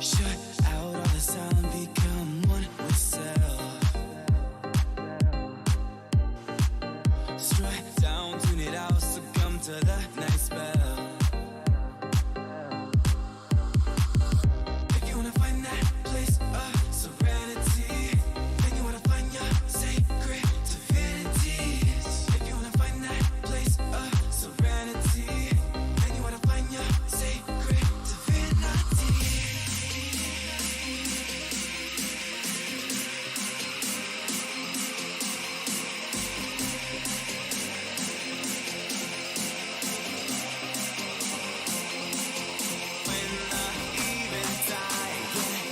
Shut out all the sound, become one with self. Strike down, tune it out, succumb to the night spell. If you wanna find that place of serenity, then you wanna find your sacred divinities. If you wanna find that place of serenity, then you wanna find your sacred divinity. When the eventide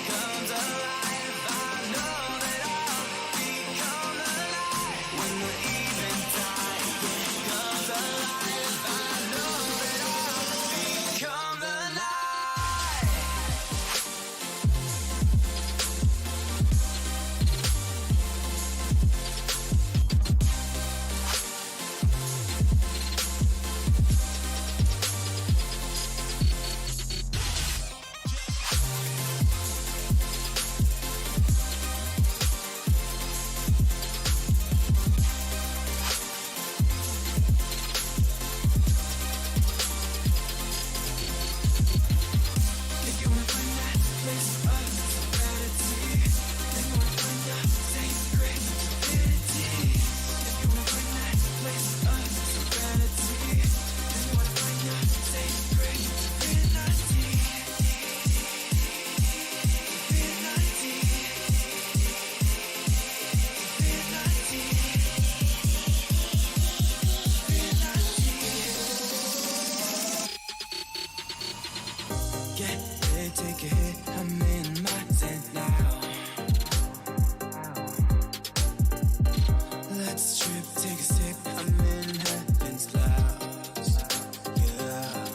comes alive, I know that I'll become alive. When the eventide comes alive, I know that I'll become alive. If you wanna find that place of serenity, then you wanna find your sacred divinity. If you wanna find that place of serenity, then you wanna find your sacred divinity. Get it, take a hit, I'm in my tent now. Let's trip, take a sip, I'm in heaven's clouds. Yeah.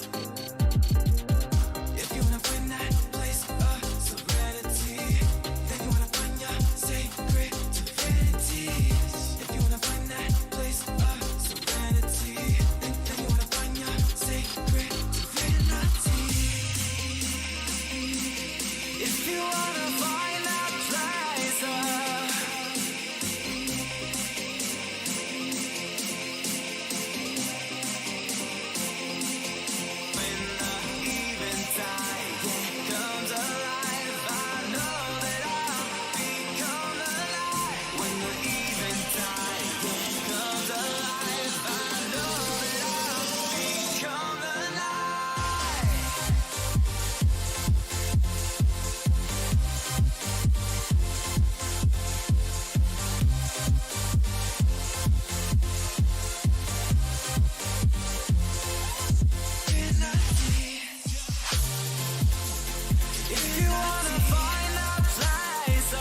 If you wanna find that place of serenity, then you wanna find your sacred divinities. If you wanna find that place of serenity, then you wanna find your sacred divinity. If you wanna find that place when the eventide comes alive, I know that I'll become alive. When the eventide comes alive, I know that I'll become alive. If you wanna find that place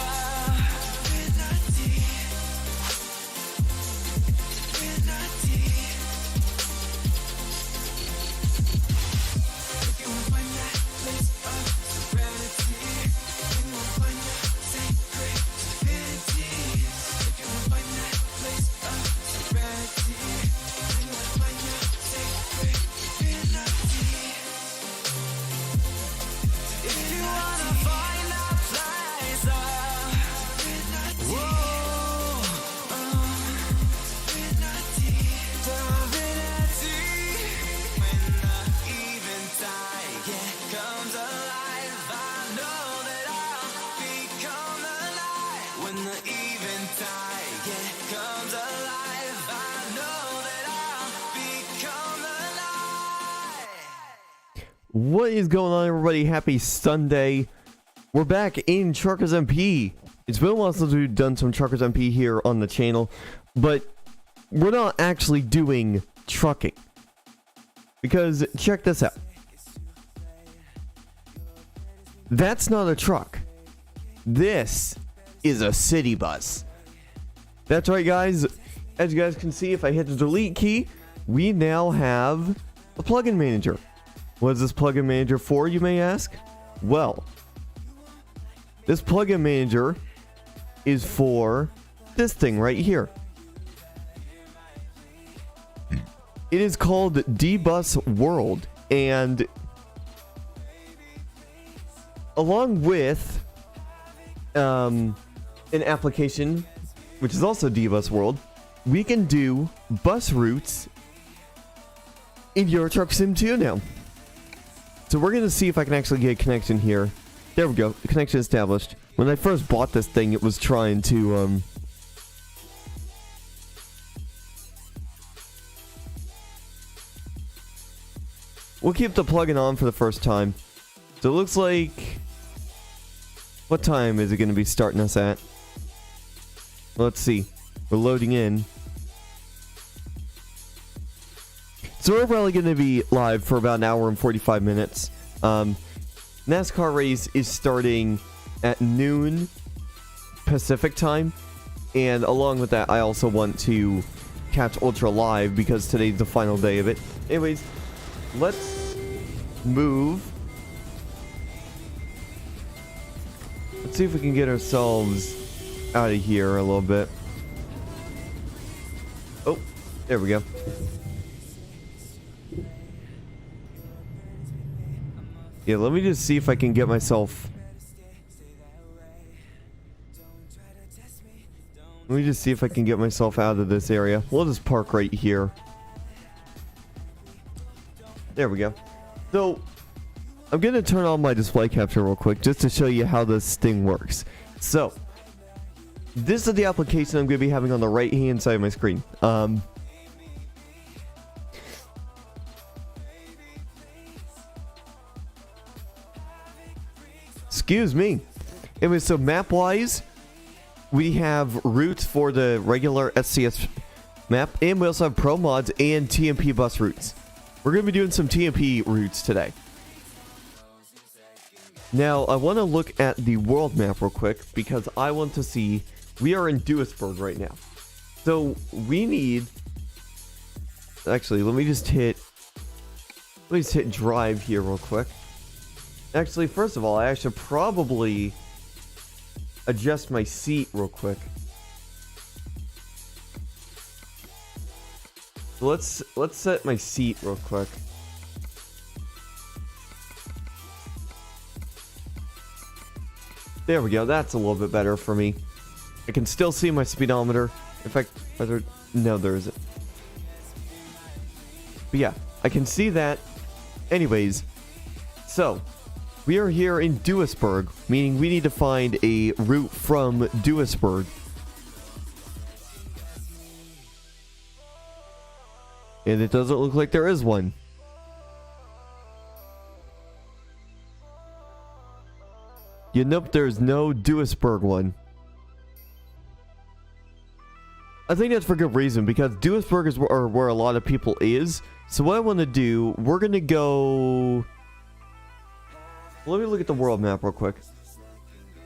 if you wanna find that place of serenity, then you wanna find your sacred divinities. If you wanna find that place of serenity, then you wanna find your sacred divinity. If you wanna find that place divinity. When the eventide comes alive, I know that I'll become alive. When the eventide comes alive, I know that I'll become alive. What is going on, everybody? Happy Sunday. We're back in TruckersMP. It's been a while since we've done some TruckersMP here on the channel, but we're not actually doing trucking. Because check this out. That's not a truck. This is a city bus. That's right, guys. As you guys can see, if I hit the delete key, we now have a plugin manager. What is this plugin manager for, you may ask? Well, this plugin manager is for this thing right here. It is called D-Bus World, and along with an application, which is also D-Bus World, we can do bus routes in Euro Truck Sim 2 now. So we're going to see if I can actually get a connection here. There we go. Connection established. When I first bought this thing, it was trying to, we'll keep the plugin on for the first time. So it looks like... What time is it going to be starting us at? Let's see. We're loading in. So we're probably going to be live for about an hour and 45 minutes. NASCAR race is starting at noon Pacific time. And along with that, I also want to catch Ultra live because today's the final day of it. Anyways, let's move. Let's see if we can get ourselves out of here a little bit. Oh, there we go. Yeah, let me just see if I can get myself... Let me just see if I can get myself out of this area. We'll just park right here. There we go. So, I'm going to turn on my display capture real quick just to show you how this thing works. So, this is the application I'm going to be having on the right hand side of my screen. Excuse me. Anyway, so map-wise, we have routes for the regular SCS map, and we also have pro mods and TMP bus routes. We're going to be doing some TMP routes today. Now, I want to look at the world map real quick because I want to see... We are in Duisburg right now. So, we need... Actually, let me just hit drive here real quick. Actually, first of all, I should probably adjust my seat real quick. Let's set my seat real quick. There we go. That's a little bit better for me. I can still see my speedometer. In fact, no, there isn't. But yeah, I can see that. Anyways, so we are here in Duisburg, meaning we need to find a route from Duisburg. And it doesn't look like there is one. Yeah, nope, there's no Duisburg one. I think that's for good reason, because Duisburg is where a lot of people is. So what I want to do, we're going to go... Let me look at the world map real quick.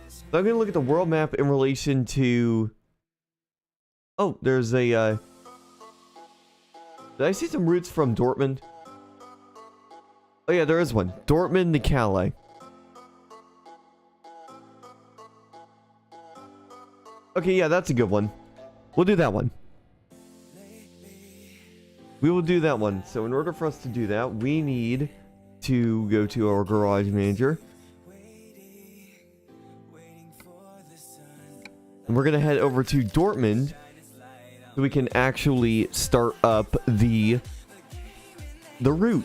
So I'm going to look at the world map in relation to... Oh, there's a... Did I see some routes from Dortmund? Oh yeah, there is one. Dortmund to Calais. Okay, yeah, that's a good one. We'll do that one. We will do that one. So in order for us to do that, we need to go to our garage manager. And we're going to head over to Dortmund so we can actually start up the route.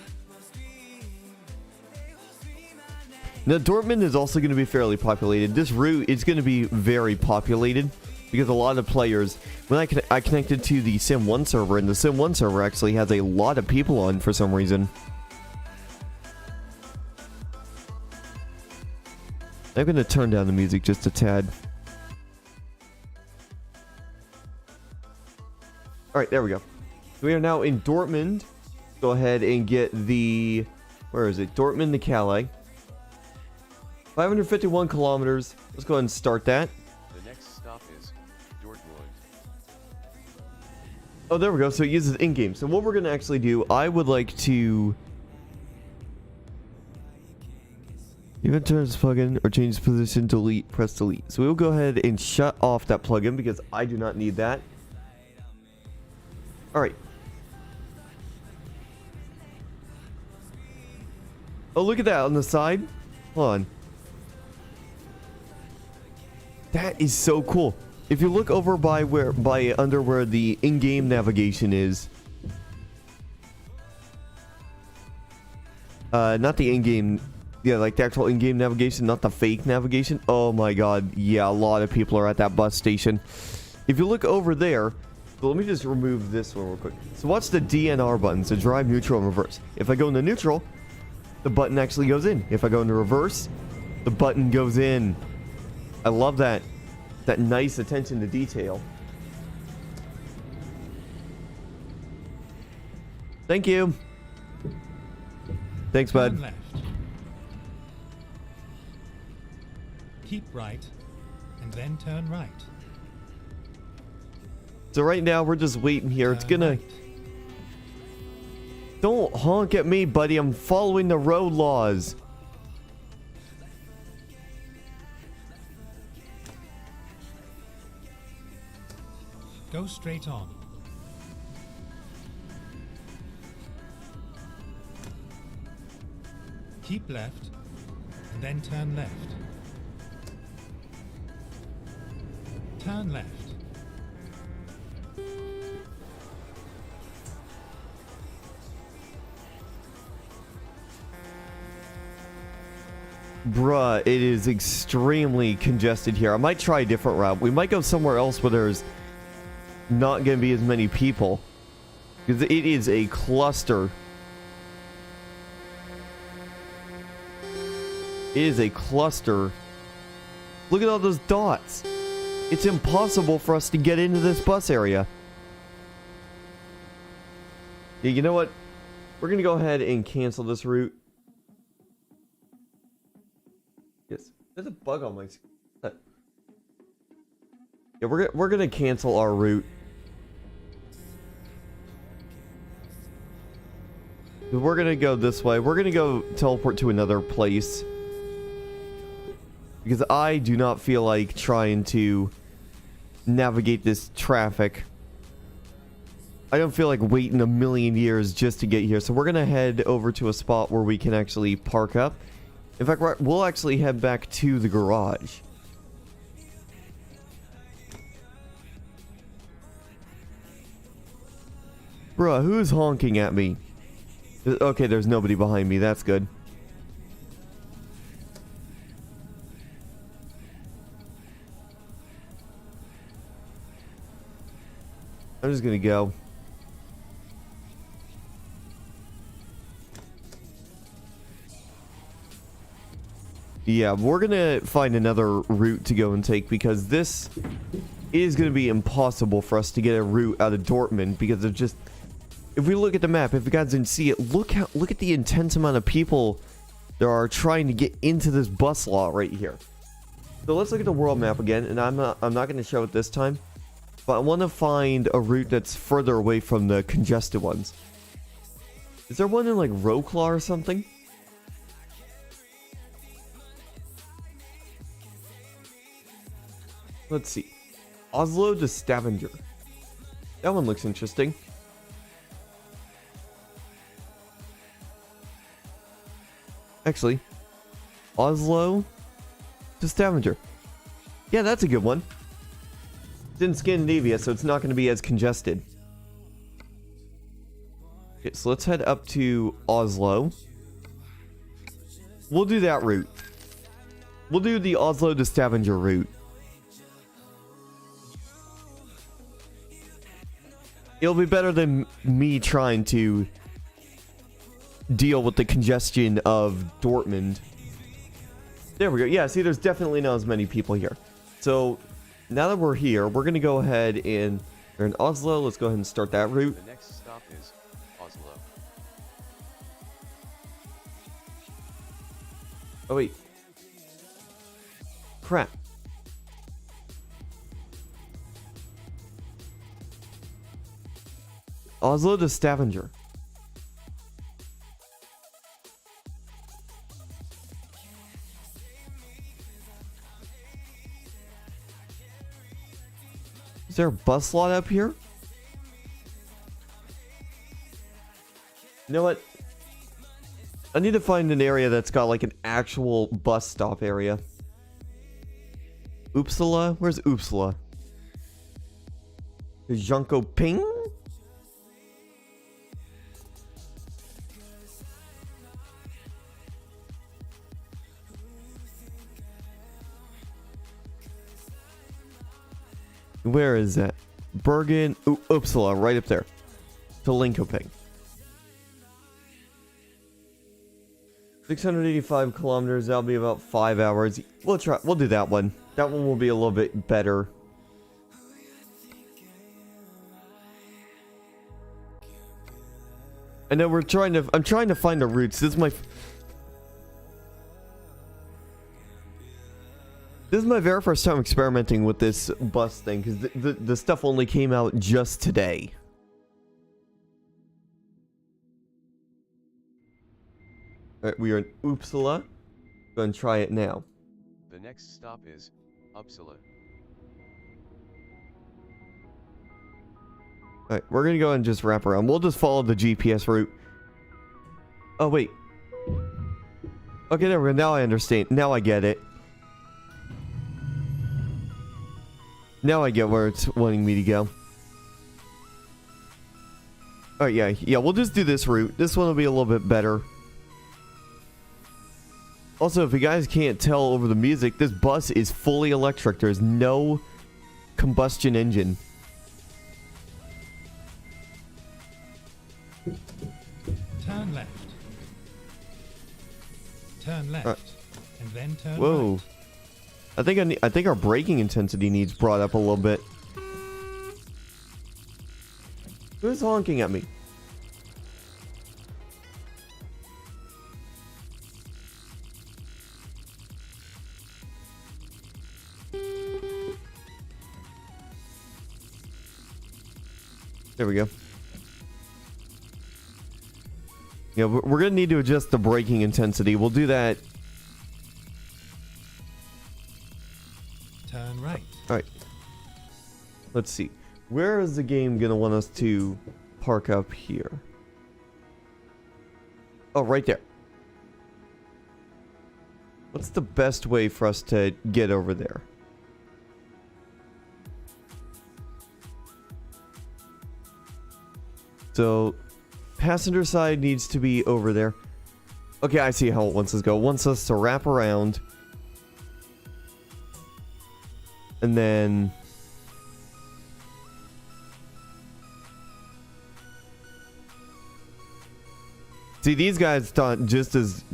Now, Dortmund is also going to be fairly populated. This route is going to be very populated because a lot of players... When I connected to the Sim 1 server, and the Sim 1 server actually has a lot of people on for some reason. I'm going to turn down the music just a tad. Alright, there we go. We are now in Dortmund. Go ahead and get the... Where is it? Dortmund to Calais. 551 kilometers. Let's go ahead and start that. The next stop is Dortmund. Oh, there we go. So it uses in-game. So what we're going to actually do, I would like to... You can turn this plugin or change position, delete, press delete. So we'll go ahead and shut off that plugin because I do not need that. Alright. Oh, look at that on the side. Hold on. That is so cool. If you look over by under where the in-game navigation is, not the in-game, yeah, like the actual in-game navigation, not the fake navigation. Oh my god, yeah, a lot of people are at that bus station. If you look over there, so let me just remove this one real quick. So watch the DNR buttons, so drive, neutral, and reverse. If I go into neutral, the button actually goes in. If I go into reverse, the button goes in. I love that. That nice attention to detail. Thank you. Thanks, bud. Turn left. Keep right, and then turn right. So right now we're just waiting here. It's Turn gonna. right. Don't honk at me, buddy. I'm following the road laws. Go straight on. Keep left, and then turn left. Turn left. Bruh, it is extremely congested here. I might try a different route. We might go somewhere else where there's not going to be as many people. Because it is a cluster. It is a cluster. Look at all those dots. It's impossible for us to get into this bus area. Yeah, you know what? We're going to go ahead and cancel this route. Yes, there's a bug on my screen. Yeah, we're gonna cancel our route. We're gonna go this way. We're gonna go teleport to another place. Because I do not feel like trying to navigate this traffic. I don't feel like waiting a million years just to get here. So we're gonna head over to a spot where we can actually park up. In fact, we'll actually head back to the garage. Bruh, who's honking at me? Okay, there's nobody behind me. That's good. I'm just gonna go. Yeah, we're gonna find another route to go and take because this is gonna be impossible for us to get a route out of Dortmund because of just. If we look at the map, if you guys didn't see it, look at the intense amount of people there are trying to get into this bus lot right here. So let's look at the world map again, and I'm not gonna show it this time, but I want to find a route that's further away from the congested ones. Is there one in like Wroclaw or something? Let's see. Oslo to Stavanger. That one looks interesting. Actually, Oslo to Stavanger. Yeah, that's a good one. It's in Scandinavia, so it's not going to be as congested. Okay, so let's head up to Oslo. We'll do that route. We'll do the Oslo to Stavanger route. It'll be better than me trying to deal with the congestion of Dortmund. There we go. Yeah, see, there's definitely not as many people here. So, now that we're here, we're going to go ahead and... We're in Oslo. Let's go ahead and start that route. The next stop is Oslo. Oh, wait. Crap. Oslo to Stavanger. Is there a bus lot up here? You know what? I need to find an area that's got like an actual bus stop area. Uppsala? Where's Uppsala? Jönköping? Where is that? Bergen, Uppsala, right up there. To Linköping. 685 kilometers, that'll be about 5 hours. We'll do that one. That one will be a little bit better. I know I'm trying to find the routes. This is my very first time experimenting with this bus thing, because the stuff only came out just today. Alright, we are in Uppsala. Go and try it now. The next stop is Uppsala. Alright, we're gonna go and just wrap around. We'll just follow the GPS route. Oh, wait. Okay, there we go. Now I understand. Now I get it. Now I get where it's wanting me to go. Alright, yeah, we'll just do this route. This one will be a little bit better. Also, if you guys can't tell over the music, this bus is fully electric. There's no combustion engine. Turn left. Turn left. And then turn Whoa. right. I think our braking intensity needs brought up a little bit. Who's honking at me? There we go. Yeah, we're going to need to adjust the braking intensity. We'll do that. Turn right. Alright. Let's see. Where is the game going to want us to park up here? Oh, right there. What's the best way for us to get over there? So, passenger side needs to be over there. Okay, I see how it wants us to go. It wants us to wrap around. And then... See, these guys thought just as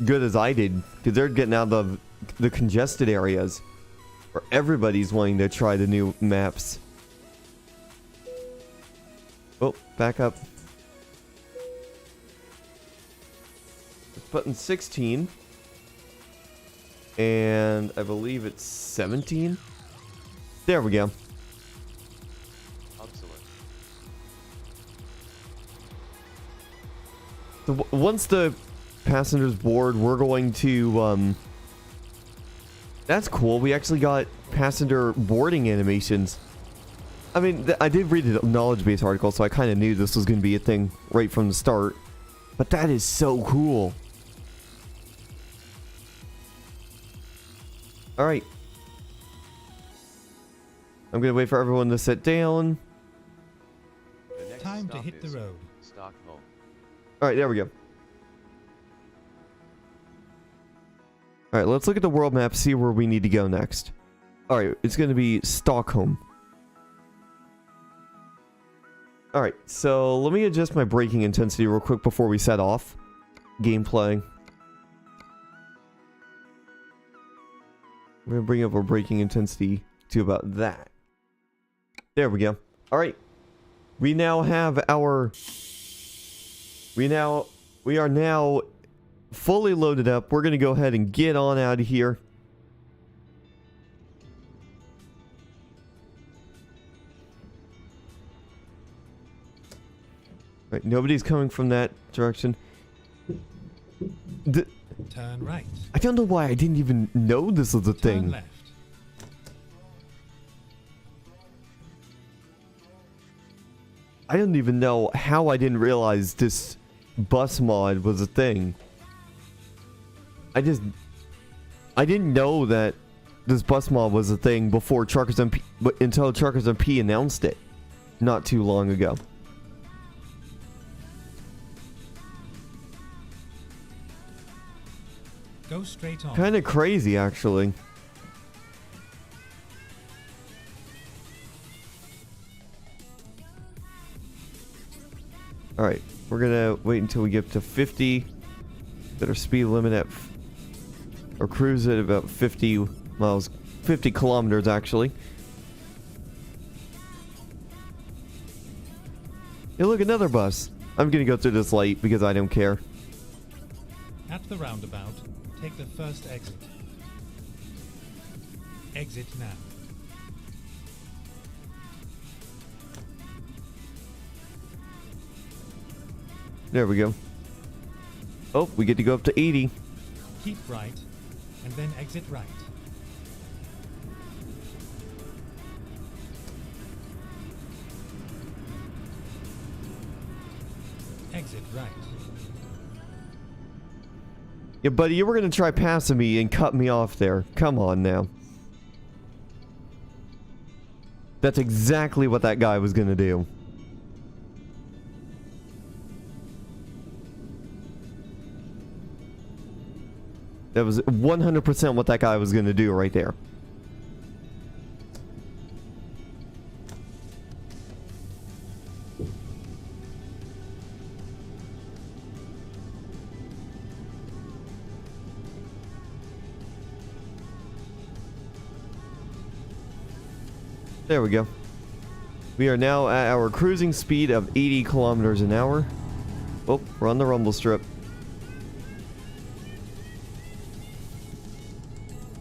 good as I did, because they're getting out of the congested areas where everybody's wanting to try the new maps. Oh, back up. It's button 16. And I believe it's 17. There we go. Uppsala. So once the passengers board, we're going to that's cool. We actually got passenger boarding animations. I mean, I did read the knowledge base article, so I kind of knew this was going to be a thing right from the start. But that is so cool. Alright. I'm going to wait for everyone to sit down. The next Time to stop hit the is road. Stockholm. Alright, there we go. Alright, let's look at the world map, see where we need to go next. Alright, it's going to be Stockholm. Alright, so let me adjust my braking intensity real quick before we set off. Gameplay. We're going to bring up our braking intensity to about that. There we go. Alright. We now have our... We are now fully loaded up. We're going to go ahead and get on out of here. Right, nobody's coming from that direction. Turn right. I don't know why I didn't even know this was a Turn thing. left. I don't even know how I didn't realize this bus mod was a thing. I didn't know that this bus mod was a thing before TruckersMP, but until TruckersMP announced it not too long ago. Go straight on. Kind of crazy, actually. Alright, we're gonna wait until we get to 50. Get our speed limit at... or cruise at about 50 miles... 50 kilometers, actually. Hey, look, another bus. I'm gonna go through this light because I don't care. At the roundabout, take the first exit. Exit now. There we go. Oh, we get to go up to 80. Keep right, and then exit right. Exit right. Yeah, buddy, you were gonna try passing me and cut me off there. Come on now. That's exactly what that guy was gonna do. That was 100% what that guy was gonna do right there. There we go. We are now at our cruising speed of 80 kilometers an hour. Oh, we're on the rumble strip.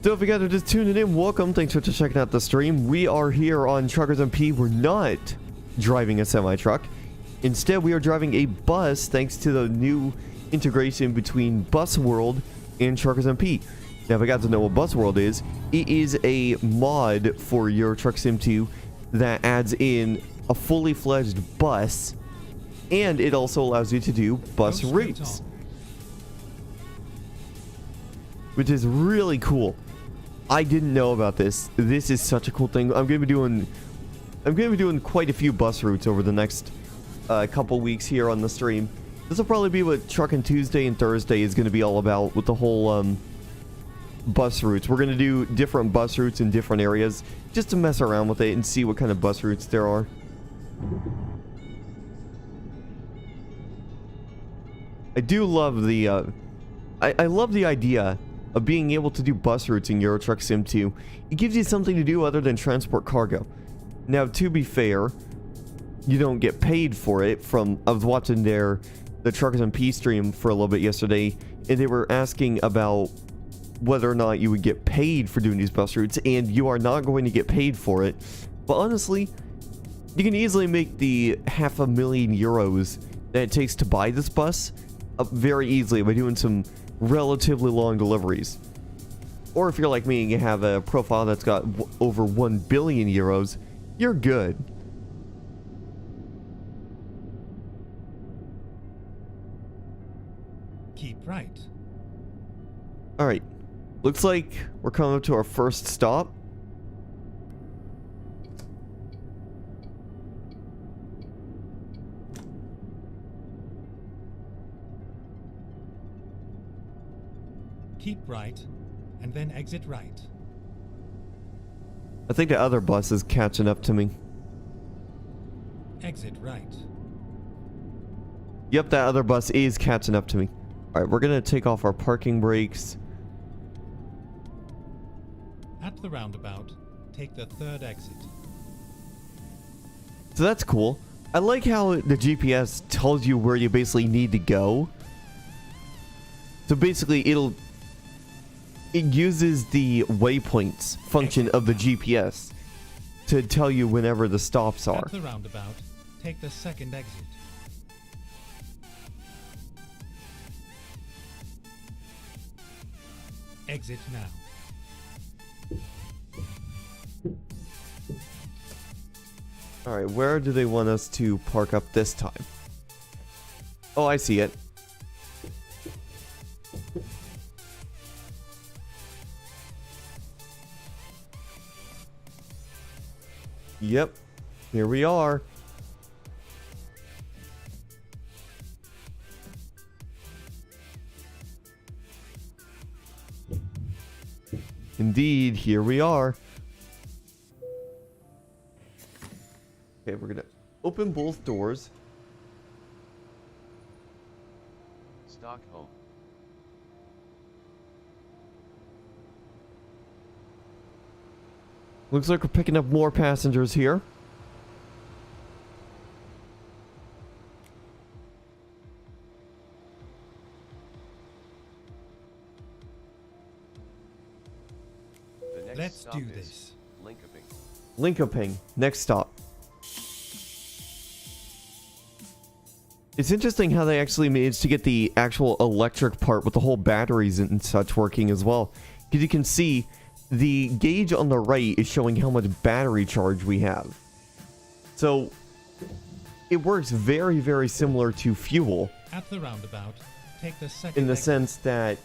So if you guys are just tuning in, welcome. Thanks for checking out the stream. We are here on TruckersMP. We're not driving a semi-truck. Instead, we are driving a bus thanks to the new integration between Bus World and TruckersMP. Now, if you guys don't know what Bus World is, it is a mod for your Truck Sim 2 that adds in a fully fledged bus, and it also allows you to do bus routes, which is really cool. I didn't know about this. This is such a cool thing. I'm gonna be doing quite a few bus routes over the next couple weeks here on the stream. This will probably be what Truckin' Tuesday and Thursday is gonna be all about with the whole bus routes. We're gonna do different bus routes in different areas just to mess around with it and see what kind of bus routes there are. I do love the I love the idea of being able to do bus routes in Euro Truck Sim 2. It gives you something to do other than transport cargo. Now, to be fair, you don't get paid for it. I was watching the TruckersMP stream for a little bit yesterday, and they were asking about whether or not you would get paid for doing these bus routes, and you are not going to get paid for it. But honestly, you can easily make the €500,000 that it takes to buy this bus up very easily by doing some relatively long deliveries. Or if you're like me and you have a profile that's got over €1 billion, you're good. Keep right. Alright, looks like we're coming up to our first stop. Keep right, and then exit right. I think the other bus is catching up to me. Exit right. Yep, that other bus is catching up to me. Alright, we're gonna take off our parking brakes. At the roundabout, take the third exit. So that's cool. I like how the GPS tells you where you basically need to go. So basically, it uses the waypoints function of the GPS to tell you whenever the stops are. At the roundabout, take the second exit. Exit now. Alright, where do they want us to park up this time? Oh, I see it. Yep. Here we are. Indeed, here we are. Okay, we're gonna open both doors. Stockholm. Looks like we're picking up more passengers here. The next Let's stop do is this. Linkoping. Linkoping, next stop. It's interesting how they actually managed to get the actual electric part with the whole batteries and such working as well. Because you can see the gauge on the right is showing how much battery charge we have. So it works very, very similar to fuel. At the roundabout, take the second In the exit. sense that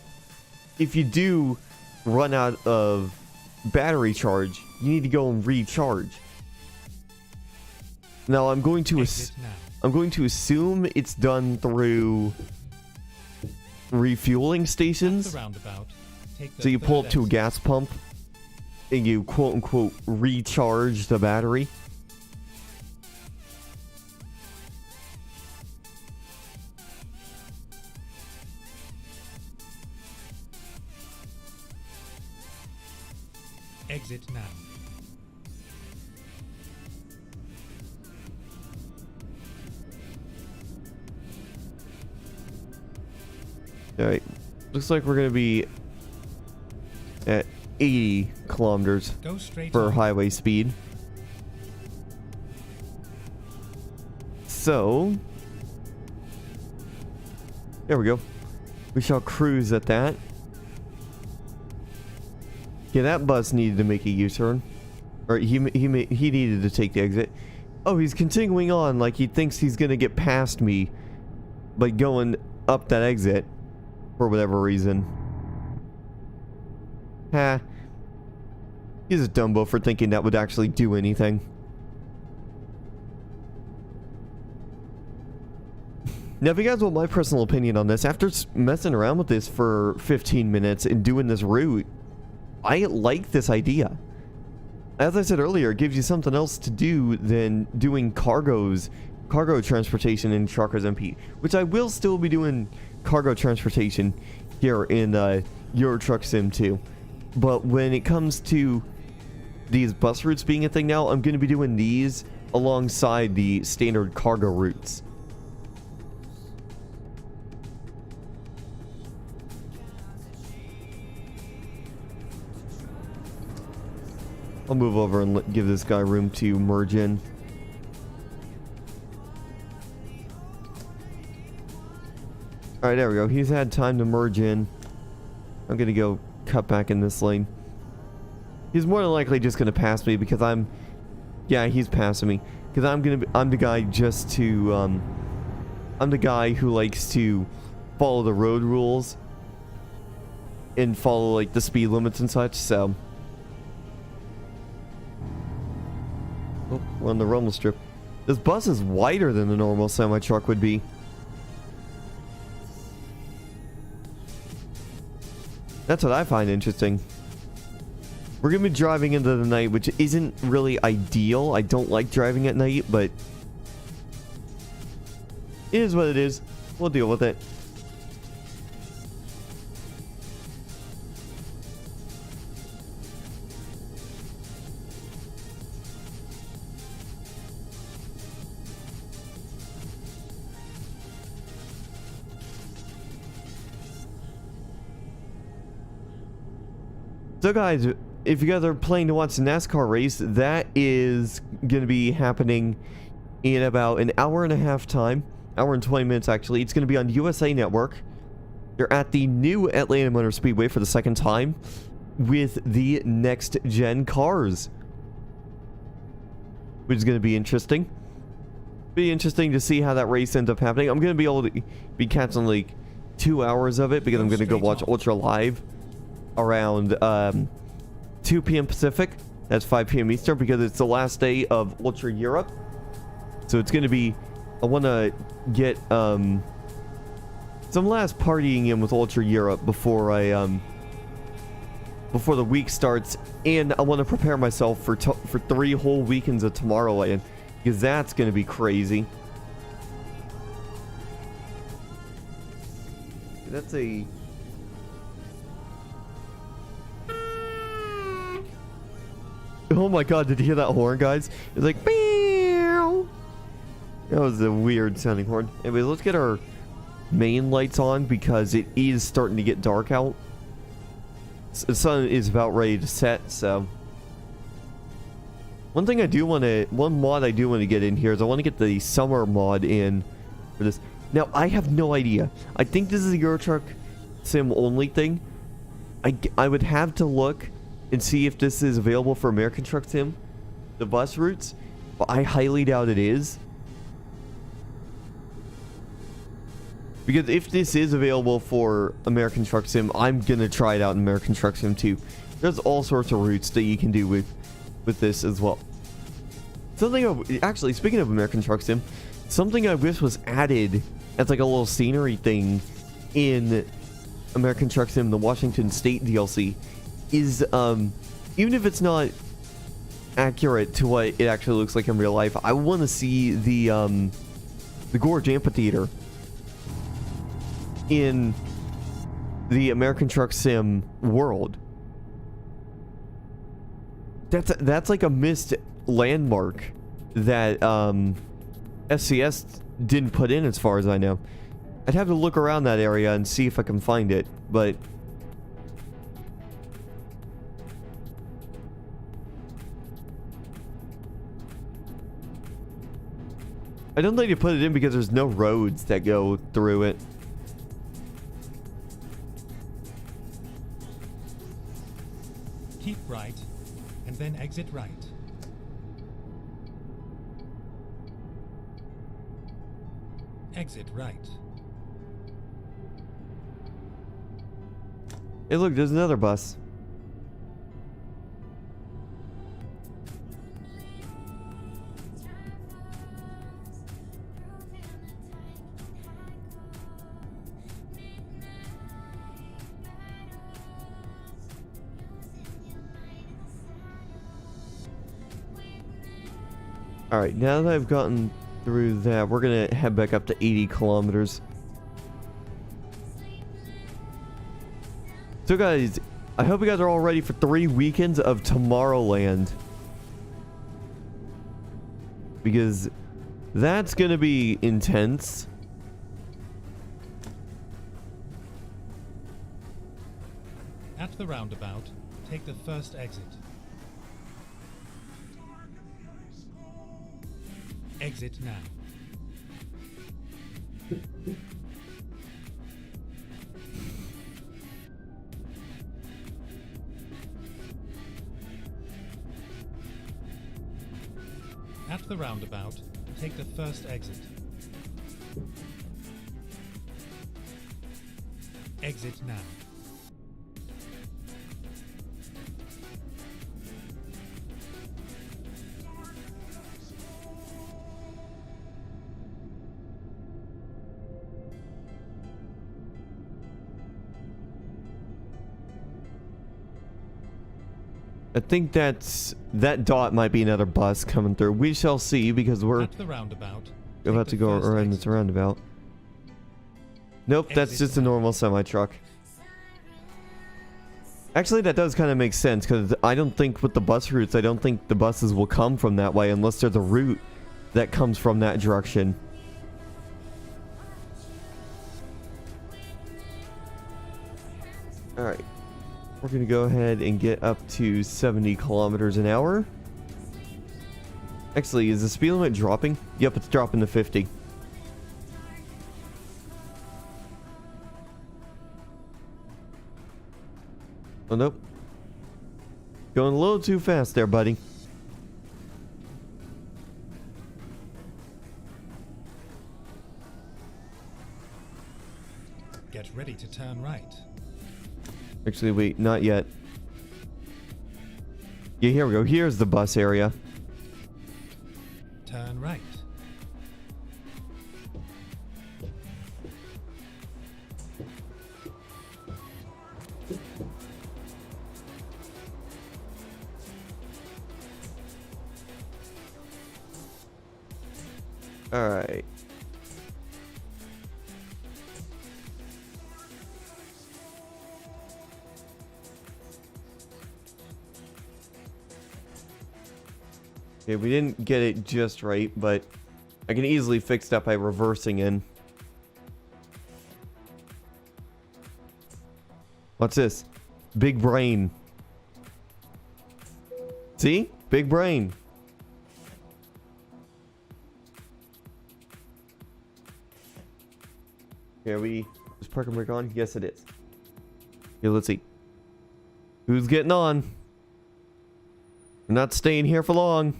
if you do run out of battery charge, you need to go and recharge. Now I'm going to Exit now. assume it's done through refueling At stations. the roundabout, take the So you pull third up to a exit. gas pump and you quote unquote recharge the battery. Exit now. Alright. Looks like we're gonna be at 80 kilometers Go straight for on. highway speed. So there we go. We shall cruise at that. Yeah, that bus needed to make a U-turn. Or he needed to take the exit. Oh, he's continuing on like he thinks he's gonna get past me by going up that exit for whatever reason. Ha. He's a Dumbo for thinking that would actually do anything. Now, if you guys want my personal opinion on this, after messing around with this for 15 minutes and doing this route, I like this idea. As I said earlier, it gives you something else to do than doing cargo transportation in TruckersMP, which I will still be doing cargo transportation here in Euro Truck Sim 2. But when it comes to these bus routes being a thing now, I'm going to be doing these alongside the standard cargo routes. I'll move over and give this guy room to merge in. Alright, there we go. He's had time to merge in. I'm gonna go cut back in this lane. He's more than likely just gonna pass me because I'm... Yeah, he's passing me. Because I'm the guy just to... I'm the guy who likes to follow the road rules. And follow, like, the speed limits and such, so... Oh, we're on the rumble strip. This bus is wider than the normal semi-truck would be. That's what I find interesting. We're going to be driving into the night, which isn't really ideal. I don't like driving at night, but... it is what it is. We'll deal with it. So guys, if you guys are planning to watch the NASCAR race, that is going to be happening in about an hour and a half time. Hour and 20 minutes actually. It's going to be on USA Network. They're at the new Atlanta Motor Speedway for the second time with the next gen cars, which is going to be interesting. Be interesting to see how that race ends up happening. I'm going to be able to be catching like 2 hours of it because I'm going to go watch Ultra Live around 2 p.m. Pacific. That's 5 p.m. Eastern because it's the last day of Ultra Europe. So it's going to be... I want to get some last partying in with Ultra Europe before I before the week starts, and I want to prepare myself for 3 whole weekends of Tomorrowland because that's going to be crazy. That's a... Oh my god, did you hear that horn, guys? It's like... Meow. That was a weird sounding horn. Anyway, let's get our main lights on because it is starting to get dark out. The sun is about ready to set, so... One mod I do want to get in here is I want to get the summer mod in for this. Now, I have no idea. I think this is a Euro Truck Sim only thing. I would have to look and see if this is available for American Truck Sim, the bus routes, but I highly doubt it is. Because if this is available for American Truck Sim, I'm gonna try it out in American Truck Sim too. There's all sorts of routes that you can do with this as well. Actually, speaking of American Truck Sim, something I wish was added as like a little scenery thing in American Truck Sim, the Washington State DLC, is even if it's not accurate to what it actually looks like in real life, I want to see the Gorge Amphitheater in the American Truck Sim world. That's like a missed landmark that SCS didn't put in, as far as I know. I'd have to look around that area and see if I can find it, but I don't think they put it in because there's no roads that go through it. Keep right, and then exit right. Exit right. Hey, look, there's another bus. Alright, now that I've gotten through that, we're gonna head back up to 80 kilometers. So guys, I hope you guys are all ready for 3 weekends of Tomorrowland. Because that's gonna be intense. At the roundabout, take the first exit. Exit now. At the roundabout, take the first exit. Exit now. I think that dot might be another bus coming through. We shall see, because we're At the roundabout, about to go around this roundabout. Nope, that's just a normal semi-truck. Actually, that does kind of make sense, because I don't think with the bus routes, I don't think the buses will come from that way unless there's a route that comes from that direction. Alright. We're going to go ahead and get up to 70 kilometers an hour. Actually, is the speed limit dropping? Yep, it's dropping to 50. Oh, nope. Going a little too fast there, buddy. Get ready to turn right. Actually, wait, not yet. Yeah, here we go. Here's the bus area. Turn right. Alright. Okay, we didn't get it just right, but I can easily fix that by reversing in. What's this? Big brain. See? Big brain. Okay, is parking brake on? Yes, it is. Okay, let's see. Who's getting on? We're not staying here for long.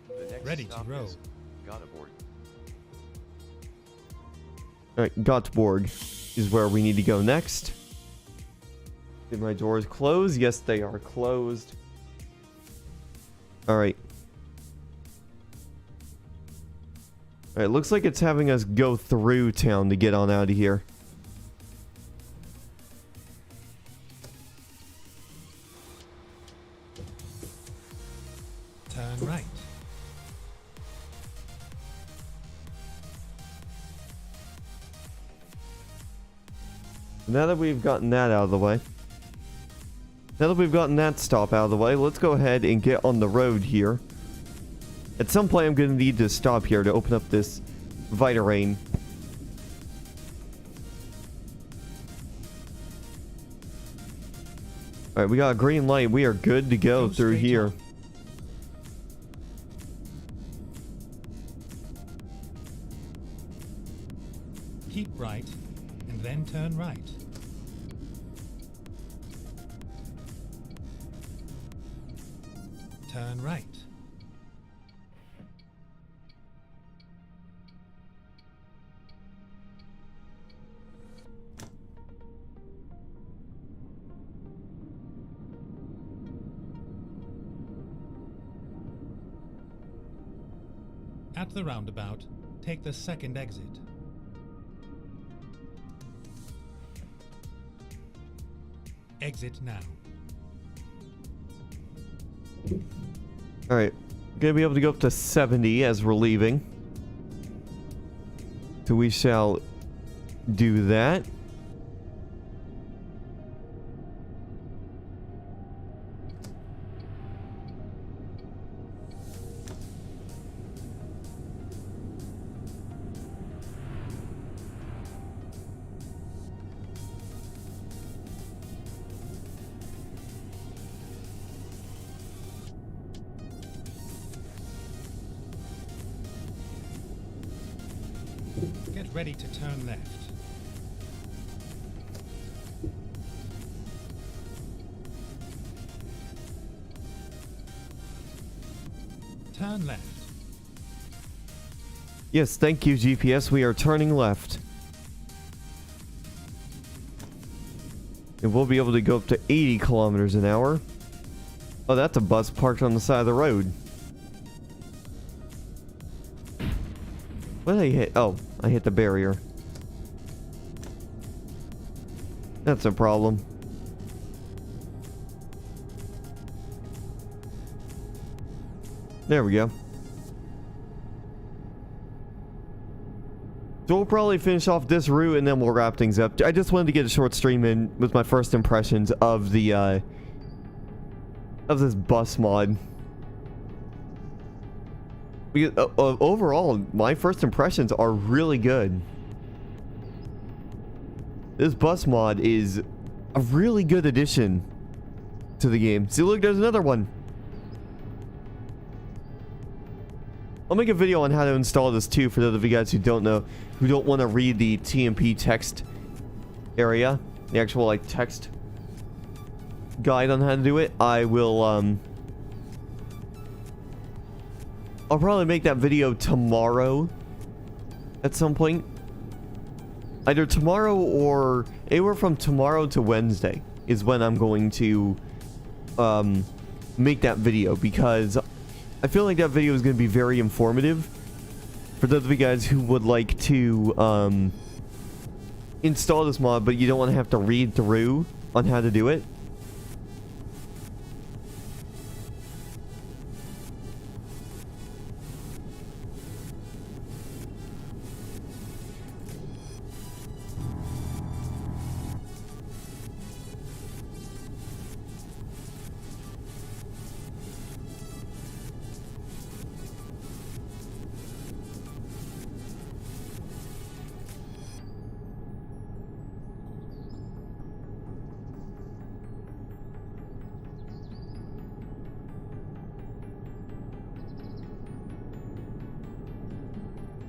The next Ready to stop row. is Roundabout. Alright, Göteborg is where we need to go next. Did my doors close? Yes, they are closed. Alright. Alright, looks like it's having us go through town to get on out of here. Turn right. Now that we've gotten that out of the way. Now that we've gotten that stop out of the way, let's go ahead and get on the road here. At some point, I'm going to need to stop here to open up this Vitarain. Alright, we got a green light. We are good to go through straight here. on. Keep right, and then turn right. Turn right. At the roundabout, take the second exit. Exit now. Alright. Gonna be able to go up to 70 as we're leaving. So we shall do that. Get ready to turn left. Turn left. Yes, thank you, GPS. We are turning left. And we'll be able to go up to 80 kilometers an hour. Oh, that's a bus parked on the side of the road. What did I hit? Oh, I hit the barrier. That's a problem. There we go. So we'll probably finish off this route and then we'll wrap things up. I just wanted to get a short stream in with my first impressions of the of this bus mod. Because, overall, my first impressions are really good. This bus mod is a really good addition to the game. See, look, there's another one. I'll make a video on how to install this too for those of you guys who don't know, who don't want to read the TMP text area, the actual like text guide on how to do it, I will, I'll probably make that video tomorrow at some point. Either tomorrow or anywhere from tomorrow to Wednesday is when I'm going to make that video, because I feel like that video is going to be very informative for those of you guys who would like to install this mod, but you don't want to have to read through on how to do it.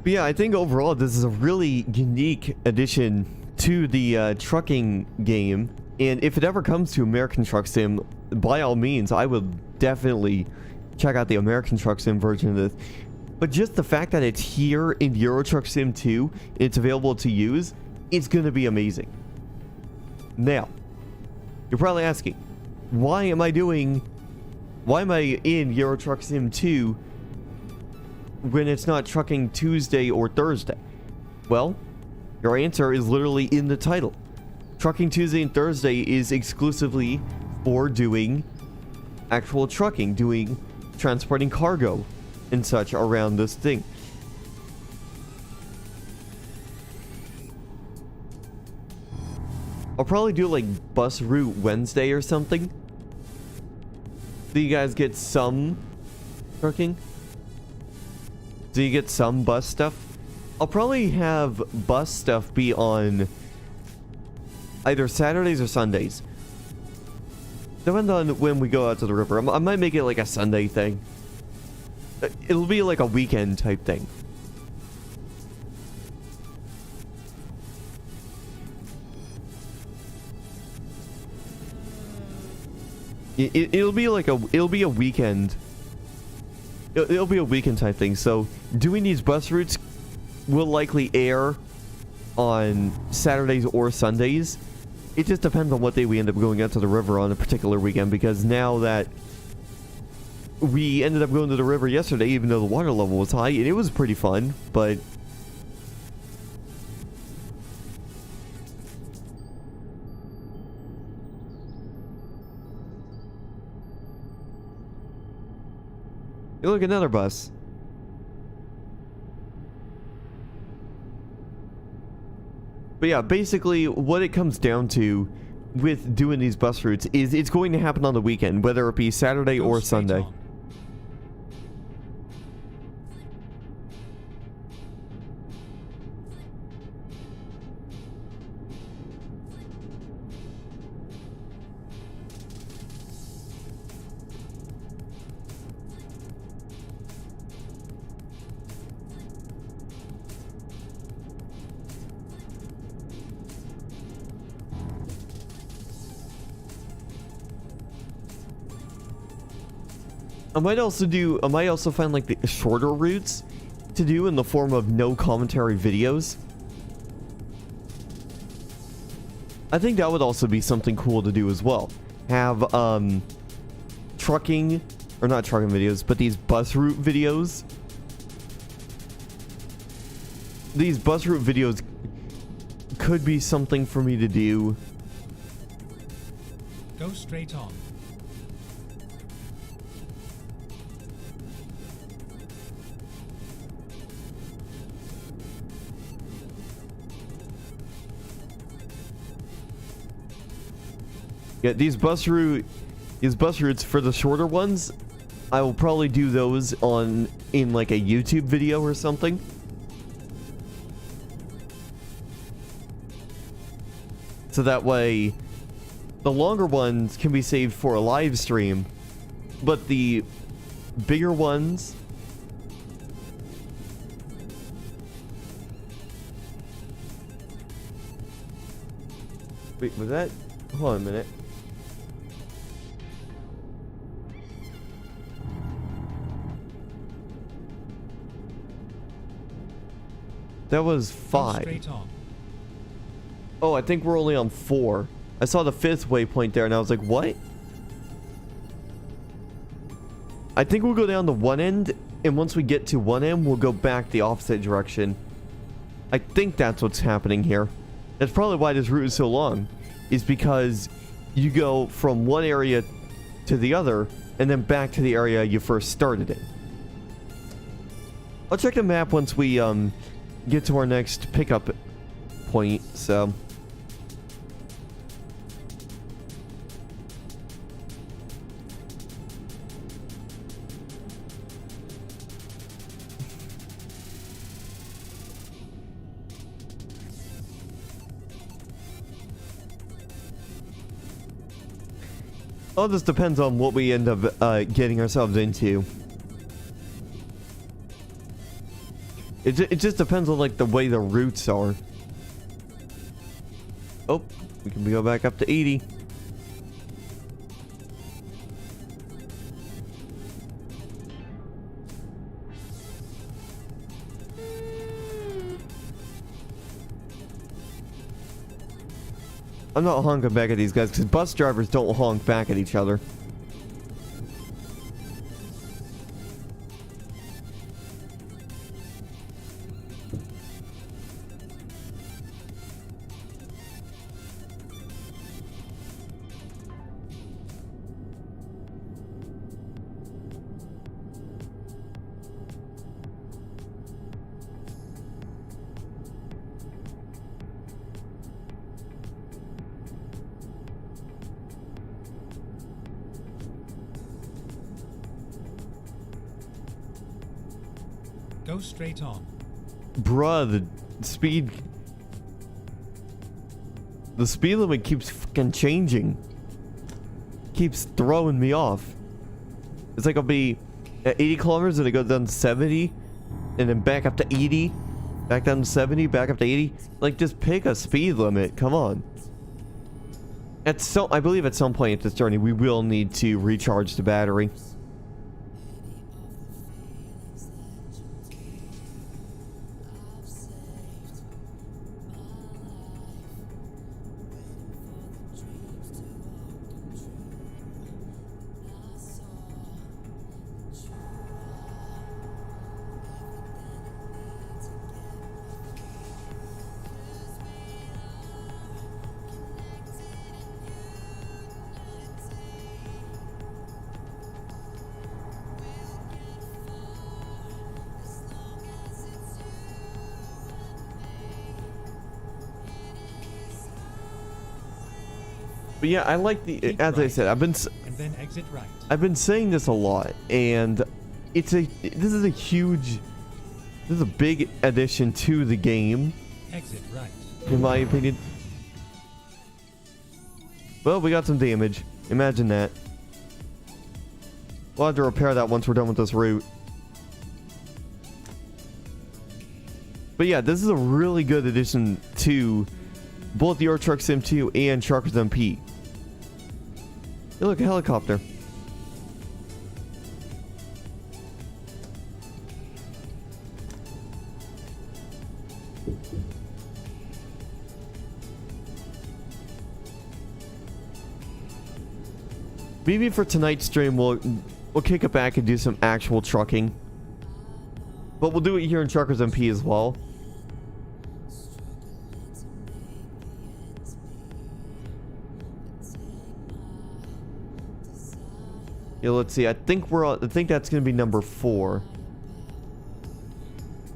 But yeah, I think overall this is a really unique addition to the trucking game. And if it ever comes to American Truck Sim, by all means, I would definitely check out the American Truck Sim version of this. But just the fact that it's here in Euro Truck Sim 2, it's available to use, it's going to be amazing. Now, you're probably asking, why am I in Euro Truck Sim 2 when it's not Trucking Tuesday or Thursday? Well, your answer is literally in the title. Trucking Tuesday and Thursday is exclusively for doing actual trucking, transporting cargo and such around this thing. I'll probably do like Bus Route Wednesday or something, so you guys get some trucking. So you get some bus stuff. I'll probably have bus stuff be on either Saturdays or Sundays. Depends on when we go out to the river. I might make it like a Sunday thing. It'll be like a weekend type thing. It'll be a weekend. It'll be a weekend type thing. So doing these bus routes will likely air on Saturdays or Sundays. It just depends on what day we end up going out to the river on a particular weekend, because now that we ended up going to the river yesterday, even though the water level was high, and it was pretty fun, but hey, look, another bus. But yeah, basically what it comes down to with doing these bus routes is it's going to happen on the weekend, whether it be Saturday or Sunday. On. I might also find like the shorter routes to do in the form of no commentary videos. I think that would also be something cool to do as well. Have trucking, or not trucking videos, but these bus route videos. These bus route videos could be something for me to do. Go straight on. Yeah, these bus routes for the shorter ones, I will probably do those in like a YouTube video or something. So that way, the longer ones can be saved for a live stream, but the bigger ones, wait, was that? Hold on a minute. That was Go 5. straight on. Oh, I think we're only on 4. I saw the 5th waypoint there, and I was like, what? I think we'll go down to one end, and once we get to one end, we'll go back the opposite direction. I think that's what's happening here. That's probably why this route is so long, is because you go from one area to the other, and then back to the area you first started in. I'll check the map once we get to our next pickup point, so... All this depends on what we end up getting ourselves into. It just depends on like the way the routes are. Oh, we can go back up to 80. I'm not honking back at these guys because bus drivers don't honk back at each other. Go straight on. Bruh, the speed limit keeps fucking changing. Keeps throwing me off. It's like I'll be at 80 kilometers and it goes down to 70 and then back up to 80, back down to 70, back up to 80. Like, just pick a speed limit. Come on. I believe at some point at this journey we will need to recharge the battery. But yeah, I like the, Keep as I right, said, and then exit right. I've been saying this a lot, and this is a big addition to the game, Exit right. in my opinion. Well, we got some damage. Imagine that. We'll have to repair that once we're done with this route. But yeah, this is a really good addition to both the TruckersMP and TruckersMP. Hey, look, a helicopter. Maybe for tonight's stream we'll kick it back and do some actual trucking. But we'll do it here in TruckersMP as well. Yeah, let's see. I think that's gonna be number 4.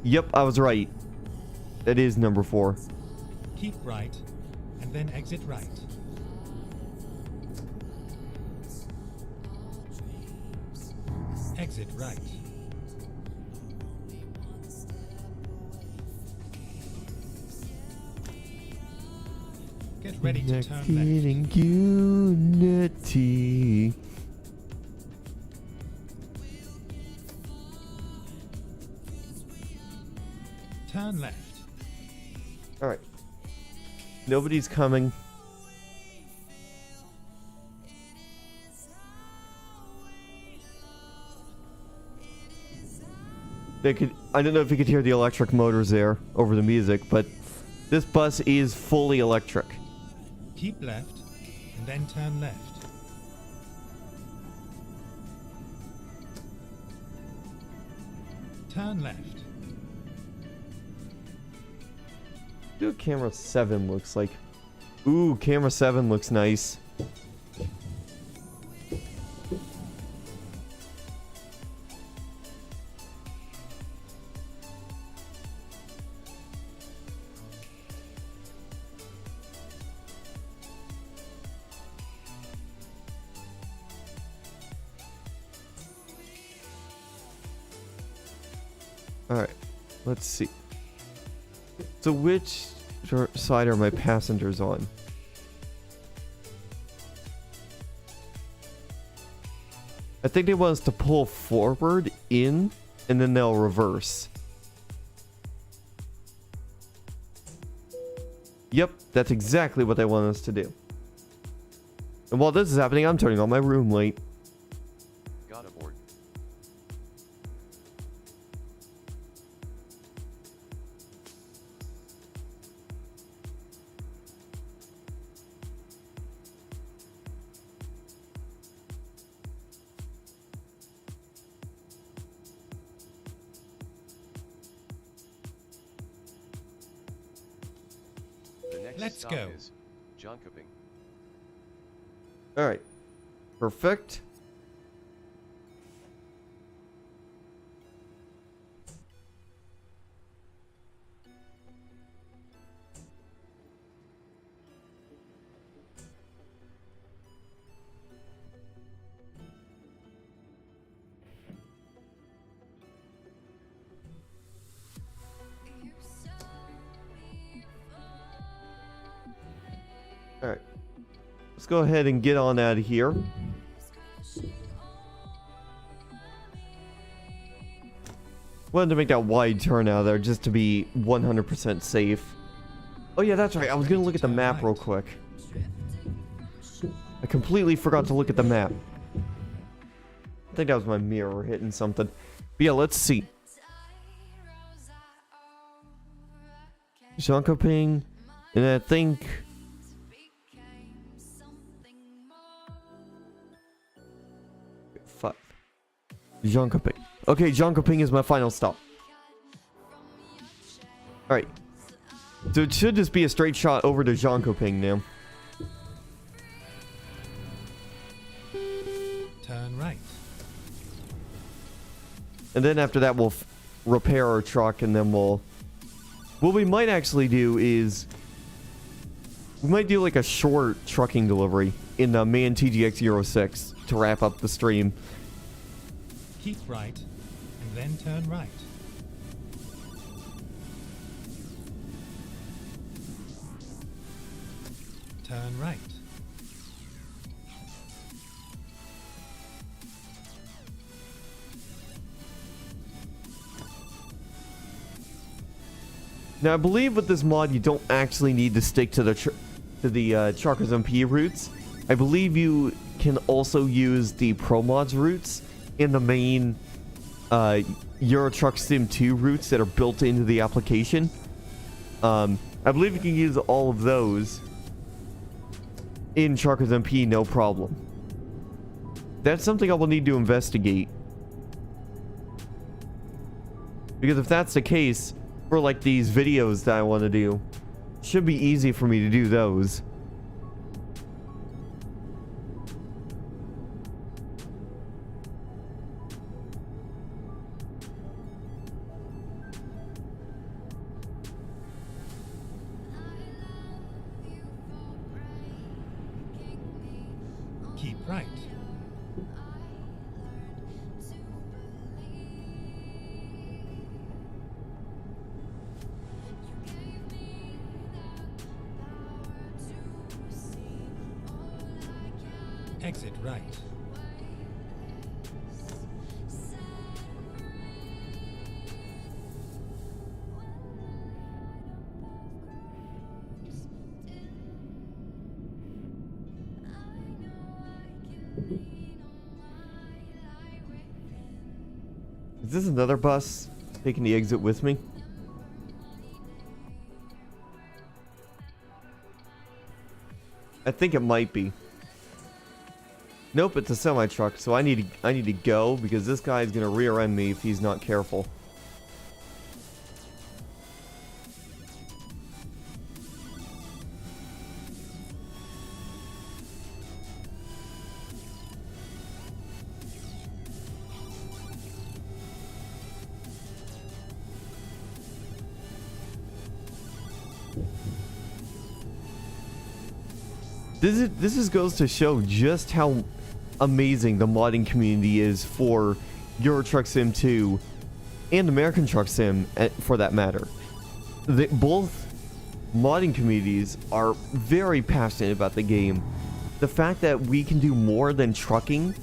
Yep, I was right. That is number 4. Keep right, and then exit right. Exit right. Get ready to turn left. Connecting unity. Turn left. Alright. Nobody's coming. I don't know if you could hear the electric motors there over the music, but this bus is fully electric. Keep left and then turn left. Turn left. See what camera 7 looks like. Ooh, camera 7 looks nice. Alright, let's see. So which side are my passengers on? I think they want us to pull forward in, and then they'll reverse. Yep, that's exactly what they want us to do. And while this is happening, I'm turning on my room light. Got aboard. The next Let's stop go. is Jönköping. Alright. Perfect. Alright. Let's go ahead and get on out of here. Wanted to make that wide turn out of there just to be 100% safe. Oh yeah, that's right. I was gonna look at the map real quick. I completely forgot to look at the map. I think that was my mirror hitting something. But yeah, let's see. Jönköping, and I think... Fuck. Jönköping. Okay, Jönköping is my final stop. Alright. So it should just be a straight shot over to Jönköping now. Turn right. And then after that we'll repair our truck, and then we'll... What we might actually do is... We might do like a short trucking delivery in the Man TGX Euro 6 to wrap up the stream. Keep right and then turn right. Turn right. Now I believe with this mod you don't actually need to stick to the TruckersMP routes. I believe you can also use the Pro Mods routes in the main Euro Truck Sim 2 routes that are built into the application. I believe you can use all of those in TruckersMP, no problem. That's something I will need to investigate. Because if that's the case, for like these videos that I want to do, it should be easy for me to do those. Keep right. Exit right. Is this another bus? taking the exit with me? I think it might be. Nope, it's a semi truck, so I need to go because this guy is gonna rear end me if he's not careful. This goes to show just how amazing the modding community is for Euro Truck Sim 2 and American Truck Sim, for that matter. Both modding communities are very passionate about the game. The fact that we can do more than trucking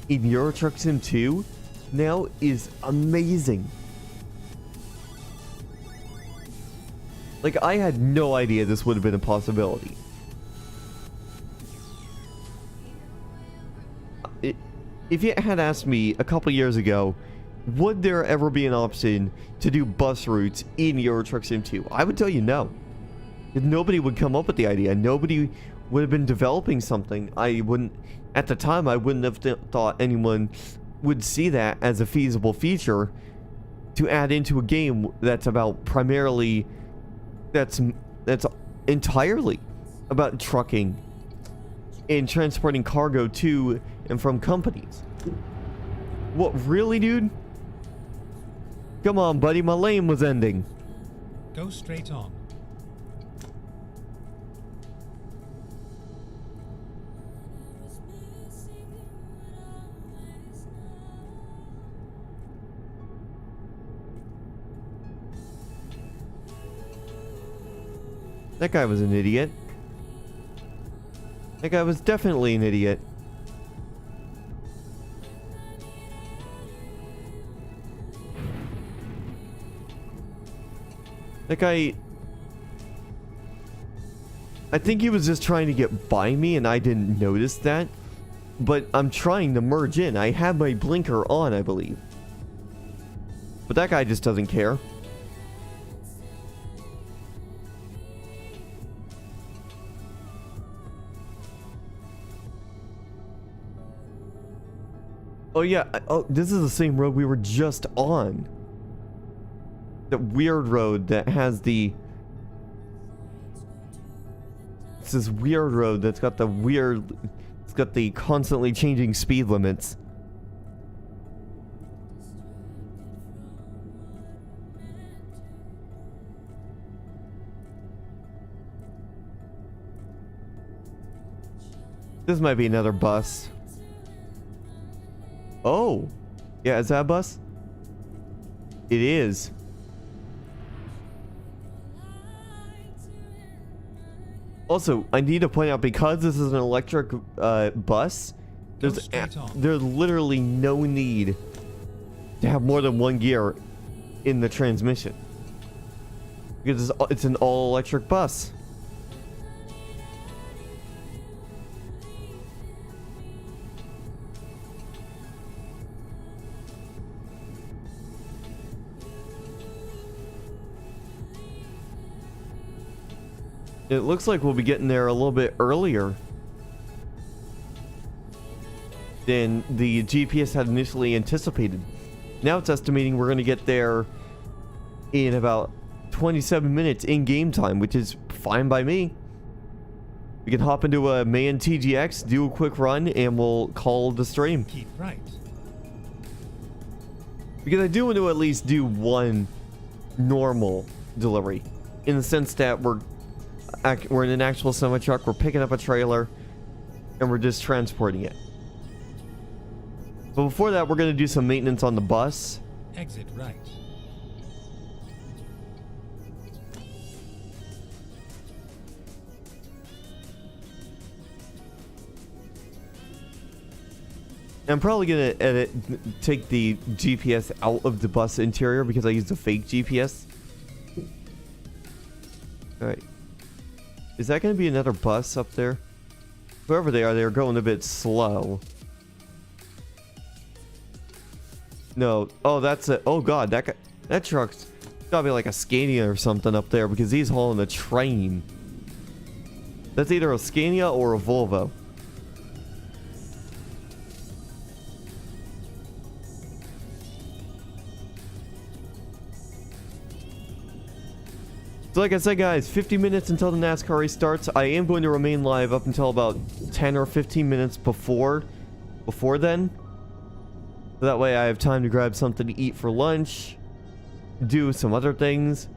in Euro Truck Sim 2 now is amazing. Like, I had no idea this would have been a possibility. If you had asked me a couple years ago, would there ever be an option to do bus routes in Euro Truck Sim 2? I would tell you no. Nobody would come up with the idea. Nobody would have been developing something. At the time, I wouldn't have thought anyone would see that as a feasible feature to add into a game that's about primarily, that's entirely about trucking and transporting cargo to and from companies. What, really, dude? Come on, buddy, my lane was ending. Go straight on. That guy was an idiot. That guy was definitely an idiot. That guy... I think he was just trying to get by me and I didn't notice that. But I'm trying to merge in. I have my blinker on, I believe. But that guy just doesn't care. Oh yeah, oh, this is the same road we were just on. The weird road that has the... It's this weird road that's got the weird... It's got the constantly changing speed limits. This might be another bus. Oh, yeah, is that a bus? It is. Also, I need to point out, because this is an electric bus, there's literally no need to have more than one gear in the transmission. Because it's an all-electric bus. It looks like we'll be getting there a little bit earlier than the GPS had initially anticipated. Now it's estimating we're going to get there in about 27 minutes in game time, which is fine by me. We can hop into a MAN TGX, do a quick run, and we'll call the stream. Keep right. Because I do want to at least do one normal delivery, in the sense that we're in an actual semi truck, we're picking up a trailer, and we're just transporting it. But before that, we're going to do some maintenance on the bus. Exit right. I'm probably going to take the GPS out of the bus interior because I used a fake GPS. Alright. Is that going to be another bus up there? Whoever they are, they're going a bit slow. No. Oh, that's a... Oh, God. That guy... That truck's gotta be like a Scania or something up there because he's hauling a train. That's either a Scania or a Volvo. So like I said, guys, 50 minutes until the NASCAR race starts. I am going to remain live up until about 10 or 15 minutes before then. So that way I have time to grab something to eat for lunch, do some other things.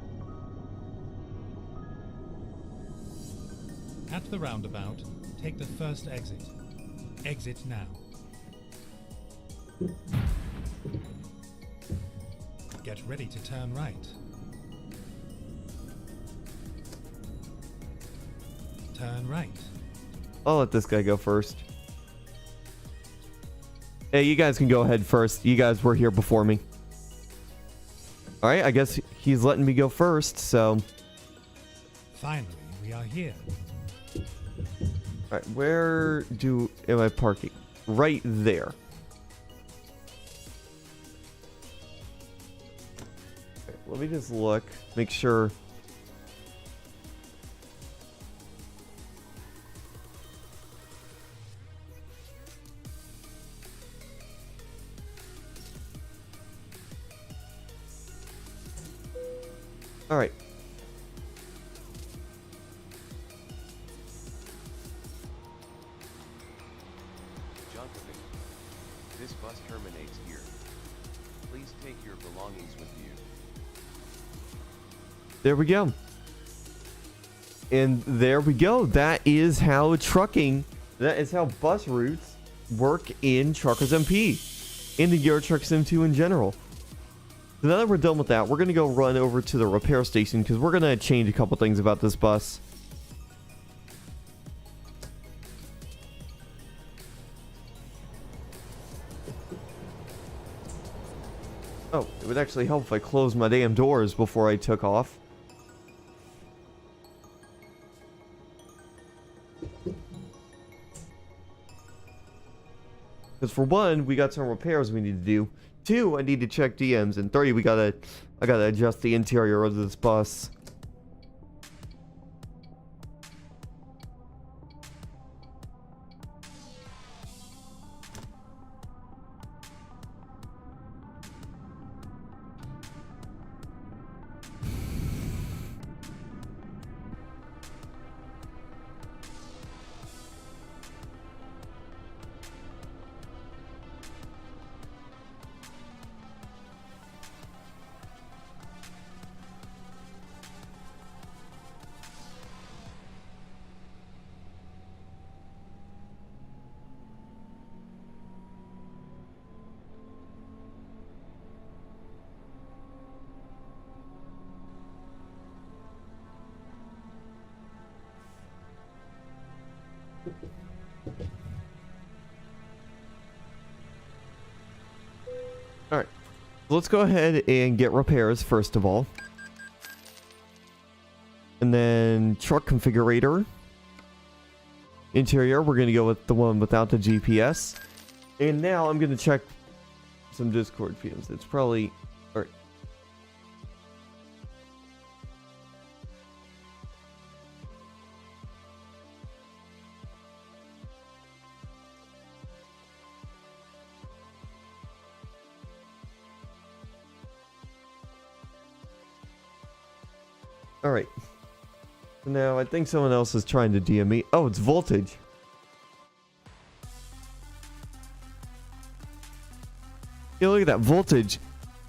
At the roundabout, take the first exit. Exit now. Get ready to turn right. Turn right. I'll let this guy go first. Hey, you guys can go ahead first. You guys were here before me. Alright, I guess he's letting me go first, so... Finally, we are here. Alright, where am I parking? Right there. Okay, let me just look, make sure. Alright. Junkovic. This bus terminates here. Please take your belongings with you. There we go. And there we go. That is how that is how bus routes work in Truckers MP. In the Euro Truck Sim 2 in general. So now that we're done with that, we're going to go run over to the repair station because we're going to change a couple things about this bus. Oh, it would actually help if I closed my damn doors before I took off. Because for one, we got some repairs we need to do. 2, I need to check DMs. And 3, I gotta adjust the interior of this bus. Alright, let's go ahead and get repairs first of all. And then truck configurator. Interior, we're going to go with the one without the GPS. And now I'm going to check some Discord fields. It's probably... Alright. Alright. So now I think someone else is trying to DM me. Oh, it's Voltage. Yeah, look at that. Voltage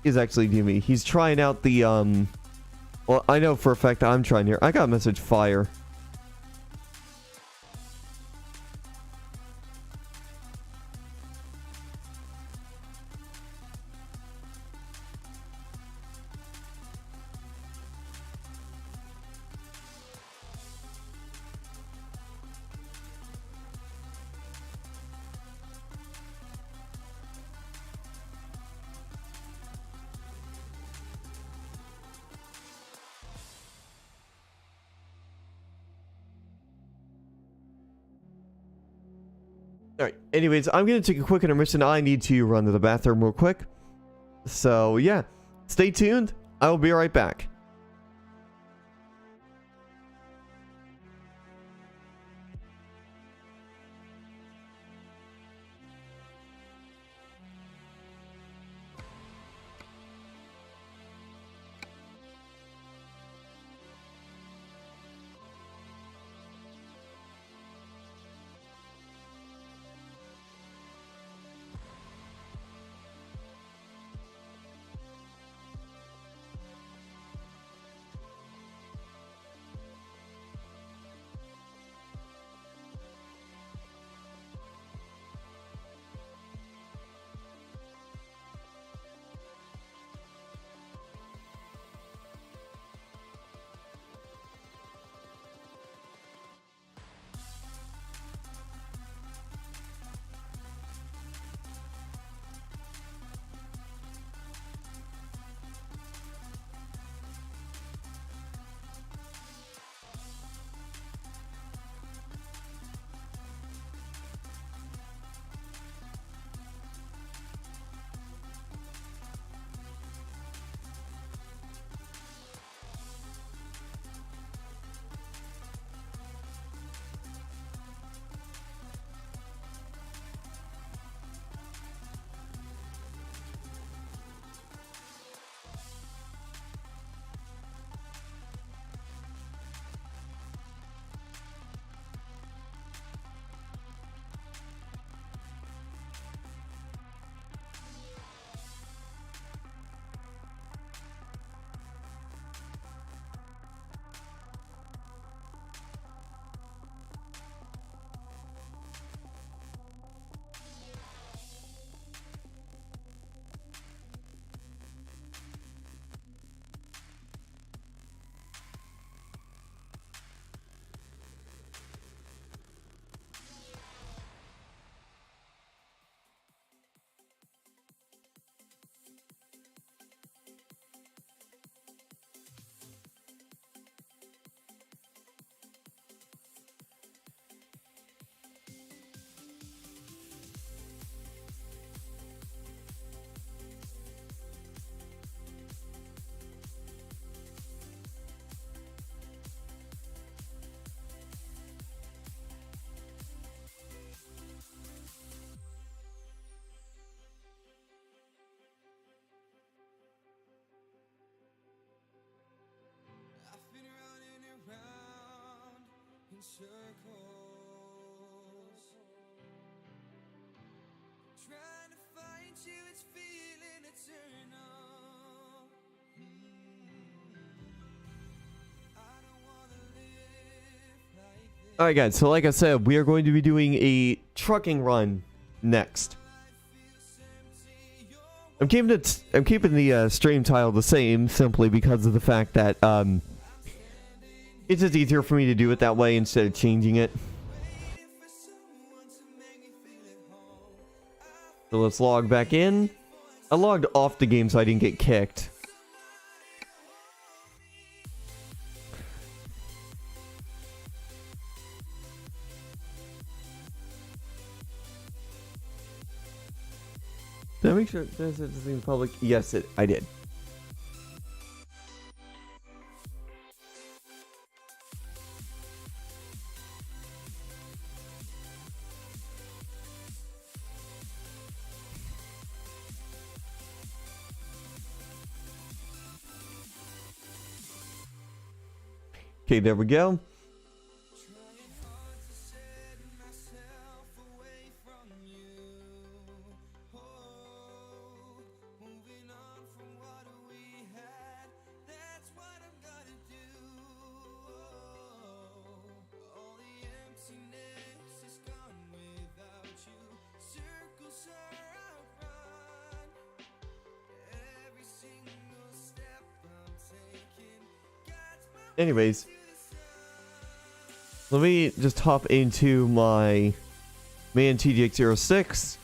is actually DMing me. He's trying out the, well, I know for a fact I'm trying here. I got a message fire. Alright, anyways, I'm going to take a quick intermission. I need to run to the bathroom real quick. So, yeah. Stay tuned. I will be right back. I've been running around in circles, trying to find you, it's feeling eternal. I don't wanna live like this. Alright guys, so like I said, we are going to be doing a trucking run next. I'm keeping the stream title the same simply because of the fact that it's just easier for me to do it that way instead of changing it. So let's log back in. I logged off the game so I didn't get kicked. Did I make sure this is in public? Yes, I did. Okay, there we go. Anyways, let me just hop into my main TGX06.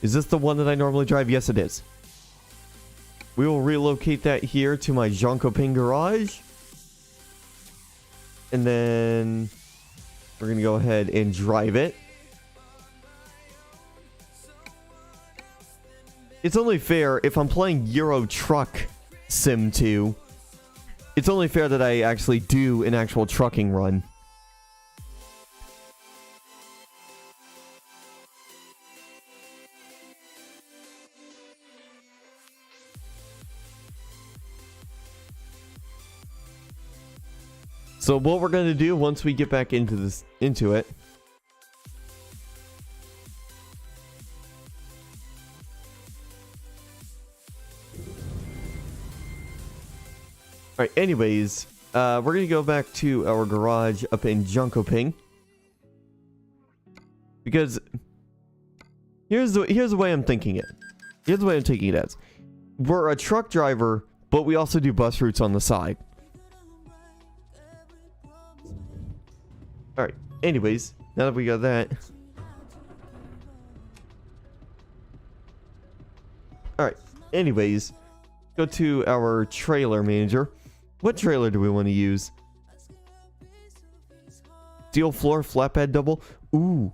Is this the one that I normally drive? Yes, it is. We will relocate that here to my Jonkoping garage. And then we're going to go ahead and drive it. it's only fair if I'm playing Euro Truck Sim 2. It's only fair that I actually do an actual trucking run. So what we're going to do once we get back into it. Alright, anyways, we're going to go back to our garage up in Junkoping. Because here's the way I'm thinking it. Here's the way I'm taking it as. We're a truck driver, but we also do bus routes on the side. Alright, anyways, now that we got that. Alright, anyways, go to our trailer manager. What trailer do we want to use? Steel floor, flatbed double? Ooh.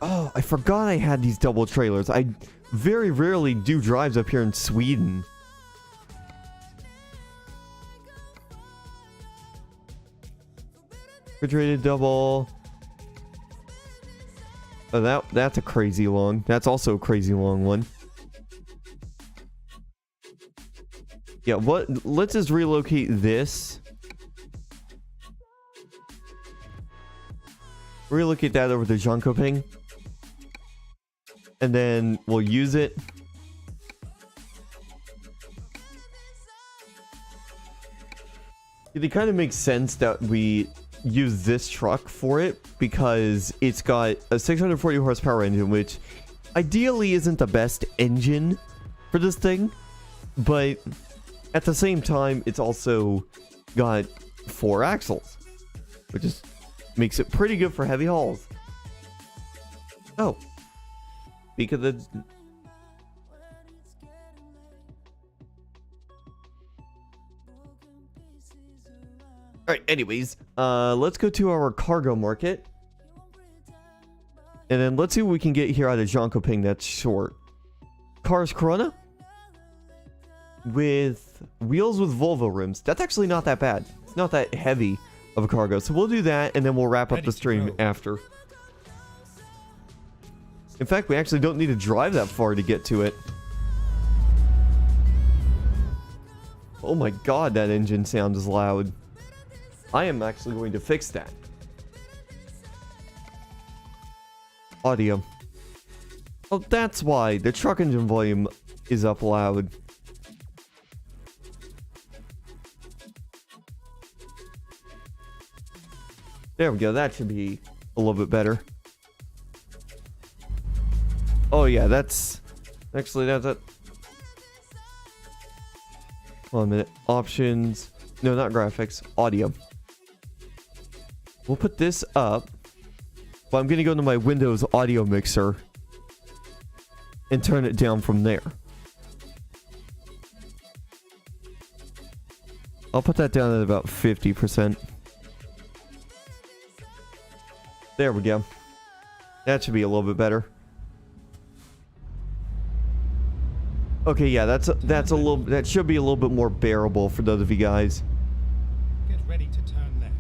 Oh, I forgot I had these double trailers. I very rarely do drives up here in Sweden. Refrigerated double. Oh, that's a crazy long. That's also a crazy long one. Yeah, let's just relocate this. Relocate that over to Jönköping. And then we'll use it. It kind of makes sense that we use this truck for it because it's got a 640 horsepower engine, which ideally isn't the best engine for this thing, but at the same time it's also got 4 axles, which is makes it pretty good for heavy hauls. Oh, because it's alright, anyways, let's go to our cargo market. And then let's see what we can get here out of Jönköping that's short. Cars Corona? With wheels with Volvo rims. That's actually not that bad. It's not that heavy of a cargo. So we'll do that and then we'll wrap up the stream after. In fact, we actually don't need to drive that far to get to it. Oh my god, that engine sound is loud. I am actually going to fix that. Audio. Oh, that's why. The truck engine volume is up loud. There we go. That should be a little bit better. Oh yeah, that's... Actually, that's it. Hold on a minute. Options. No, not graphics. Audio. We'll put this up. But I'm going to go to my Windows audio mixer and turn it down from there. I'll put that down at about 50%. There we go. That should be a little bit better. Okay, yeah, that should be a little bit more bearable for those of you guys. Get ready to turn left.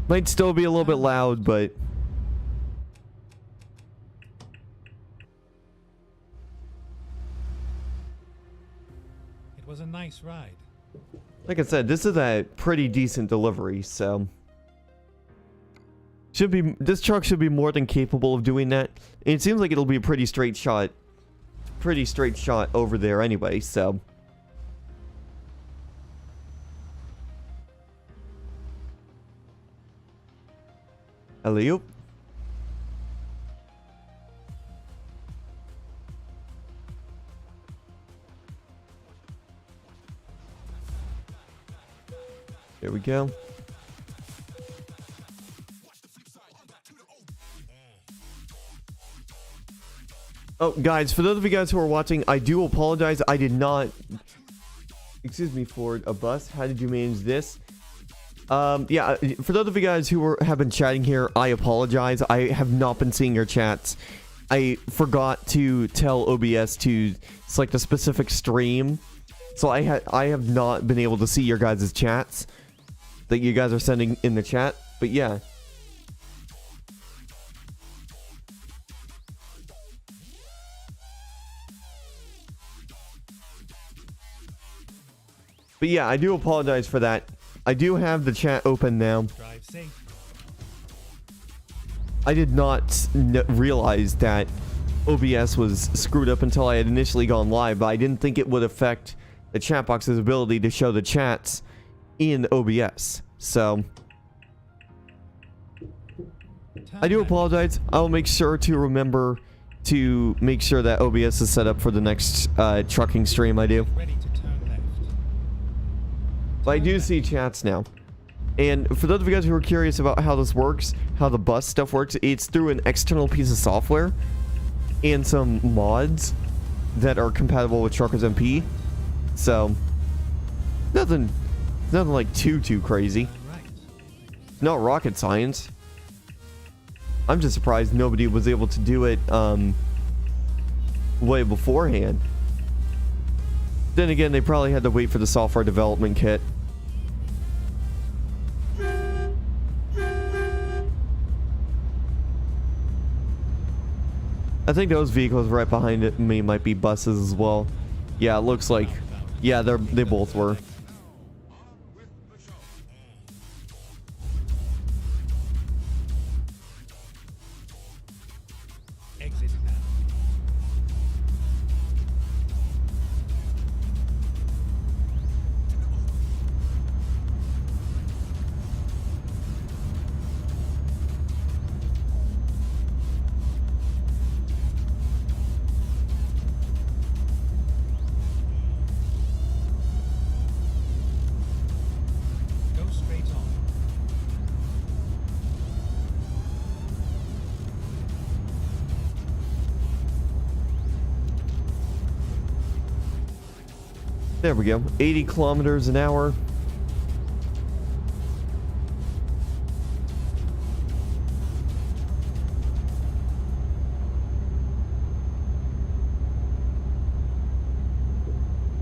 Might still be a little bit loud, but It was a nice ride. like I said, this is a pretty decent delivery, so this truck should be more than capable of doing that. And it seems like it'll be a pretty straight shot over there anyway, so alley-oop. There we go. Oh, guys, for those of you guys who are watching, I do apologize. I did not... Excuse me, Ford. A bus? How did you manage this? Yeah, for those of you guys who have been chatting here, I apologize. I have not been seeing your chats. I forgot to tell OBS to select a specific stream, so I have not been able to see your guys' chats that you guys are sending in the chat. But yeah. But yeah, I do apologize for that. I do have the chat open now. Drive safe. I did not realize that OBS was screwed up until I had initially gone live, but I didn't think it would affect the chat box's ability to show the chats in OBS. So I do apologize. I'll make sure to remember to make sure that OBS is set up for the next trucking stream I do. Ready to turn left. But I do see chats now. And for those of you guys who are curious about how this works, how the bus stuff works, it's through an external piece of software and some mods that are compatible with TruckersMP. So nothing like too crazy. Turn right. Not rocket science. I'm just surprised nobody was able to do it way beforehand. Then again, they probably had to wait for the software development kit. I think those vehicles right behind me might be buses as well. Yeah, it looks like. Yeah, they both were. Exit now. Go straight on. There we go. 80 kilometers an hour.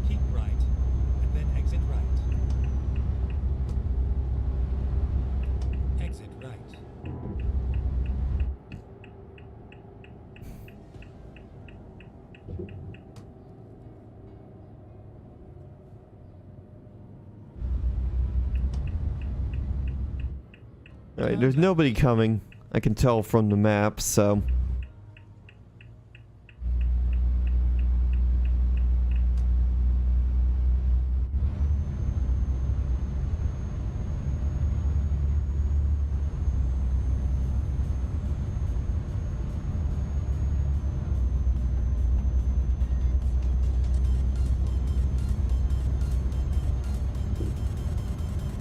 Keep right, and then exit right. Exit right. Alright, there's nobody coming. I can tell from the map, so.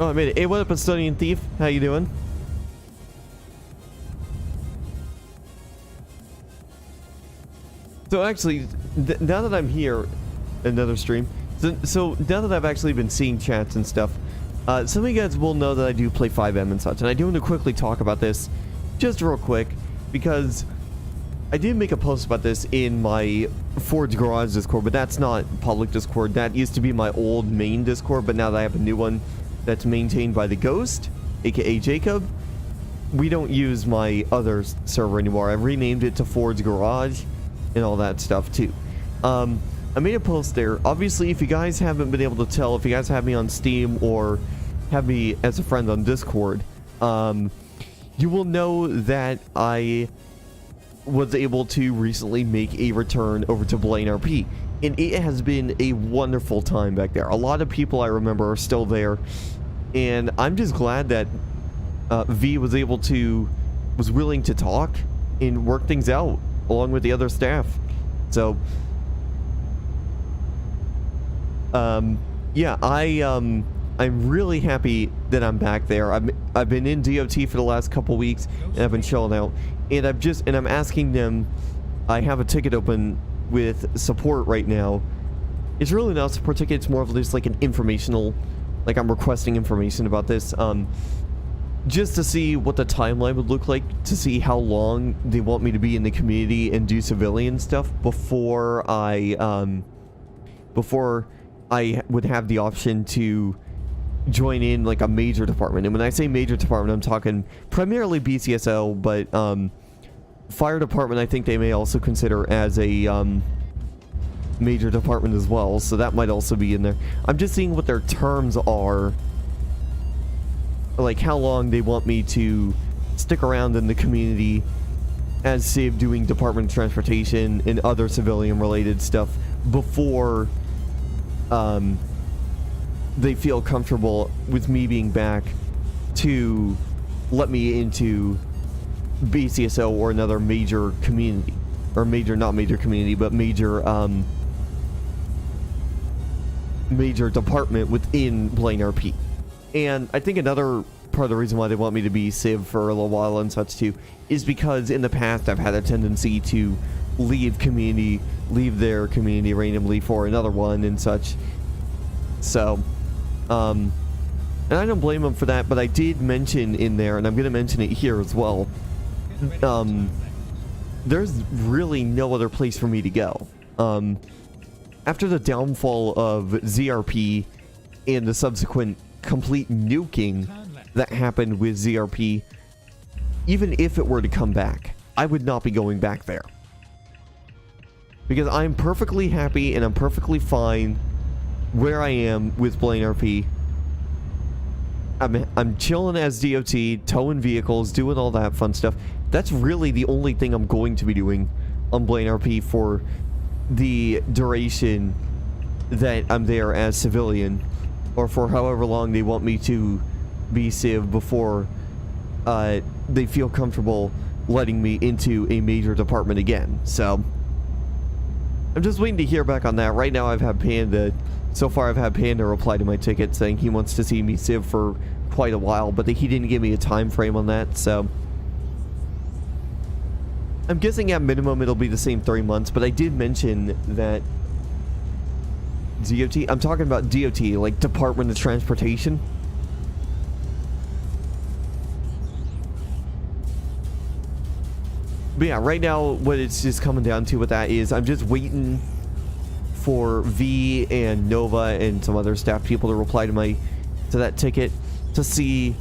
Oh, I made it. Hey, what up, Estonian Thief? How you doing? So actually, now that I'm here, another stream. So now that I've actually been seeing chats and stuff, some of you guys will know that I do play 5M and such, and I do want to quickly talk about this, just real quick, because I did make a post about this in my Ford's Garage Discord, but that's not public Discord. That used to be my old main Discord, but now that I have a new one that's maintained by the Ghost, aka Jacob, we don't use my other server anymore. I've renamed it to Ford's Garage and all that stuff too. I made a post there. Obviously, if you guys haven't been able to tell, if you guys have me on Steam or have me as a friend on Discord, you will know that I was able to recently make a return over to Blaine RP, and it has been a wonderful time back there. A lot of people I remember are still there, and I'm just glad that V was willing to talk and work things out along with the other staff. So yeah, I'm really happy that I'm back there. I've been in DOT for the last couple weeks, and I've been chilling out, and I'm asking them. I have a ticket open with support right now. It's really not a support ticket, it's more of just like an informational like I'm requesting information about this, just to see what the timeline would look like, to see how long they want me to be in the community and do civilian stuff before I would have the option to join in like a major department. And when I say major department, I'm talking primarily BCSO, but fire department I think they may also consider as a major department as well, so that might also be in there. I'm just seeing what their terms are, like how long they want me to stick around in the community as Civ, doing Department of Transportation and other civilian related stuff before they feel comfortable with me being back to let me into BCSO or another major community, or major, not major community, but major major department within Blaine RP. And I think another part of the reason why they want me to be Civ for a little while and such too is because in the past I've had a tendency to leave their community randomly for another one and such. So, and I don't blame them for that, but I did mention in there, and I'm going to mention it here as well, there's really no other place for me to go. After the downfall of ZRP and the subsequent complete nuking that happened with ZRP, even if it were to come back, I would not be going back there. Because I'm perfectly happy and I'm perfectly fine where I am with Blaine RP. I'm chilling as DOT, towing vehicles, doing all that fun stuff. That's really the only thing I'm going to be doing on Blaine RP for the duration that I'm there as civilian, or for however long they want me to be Civ before they feel comfortable letting me into a major department again. So I'm just waiting to hear back on that. Right now I've had Panda reply to my ticket saying he wants to see me Civ for quite a while, but he didn't give me a time frame on that, so I'm guessing at minimum it'll be the same 3 months. But I did mention that DOT, I'm talking about DOT, like Department of Transportation. But yeah, right now what it's just coming down to with that is I'm just waiting for V and Nova and some other staff people to reply to that ticket to see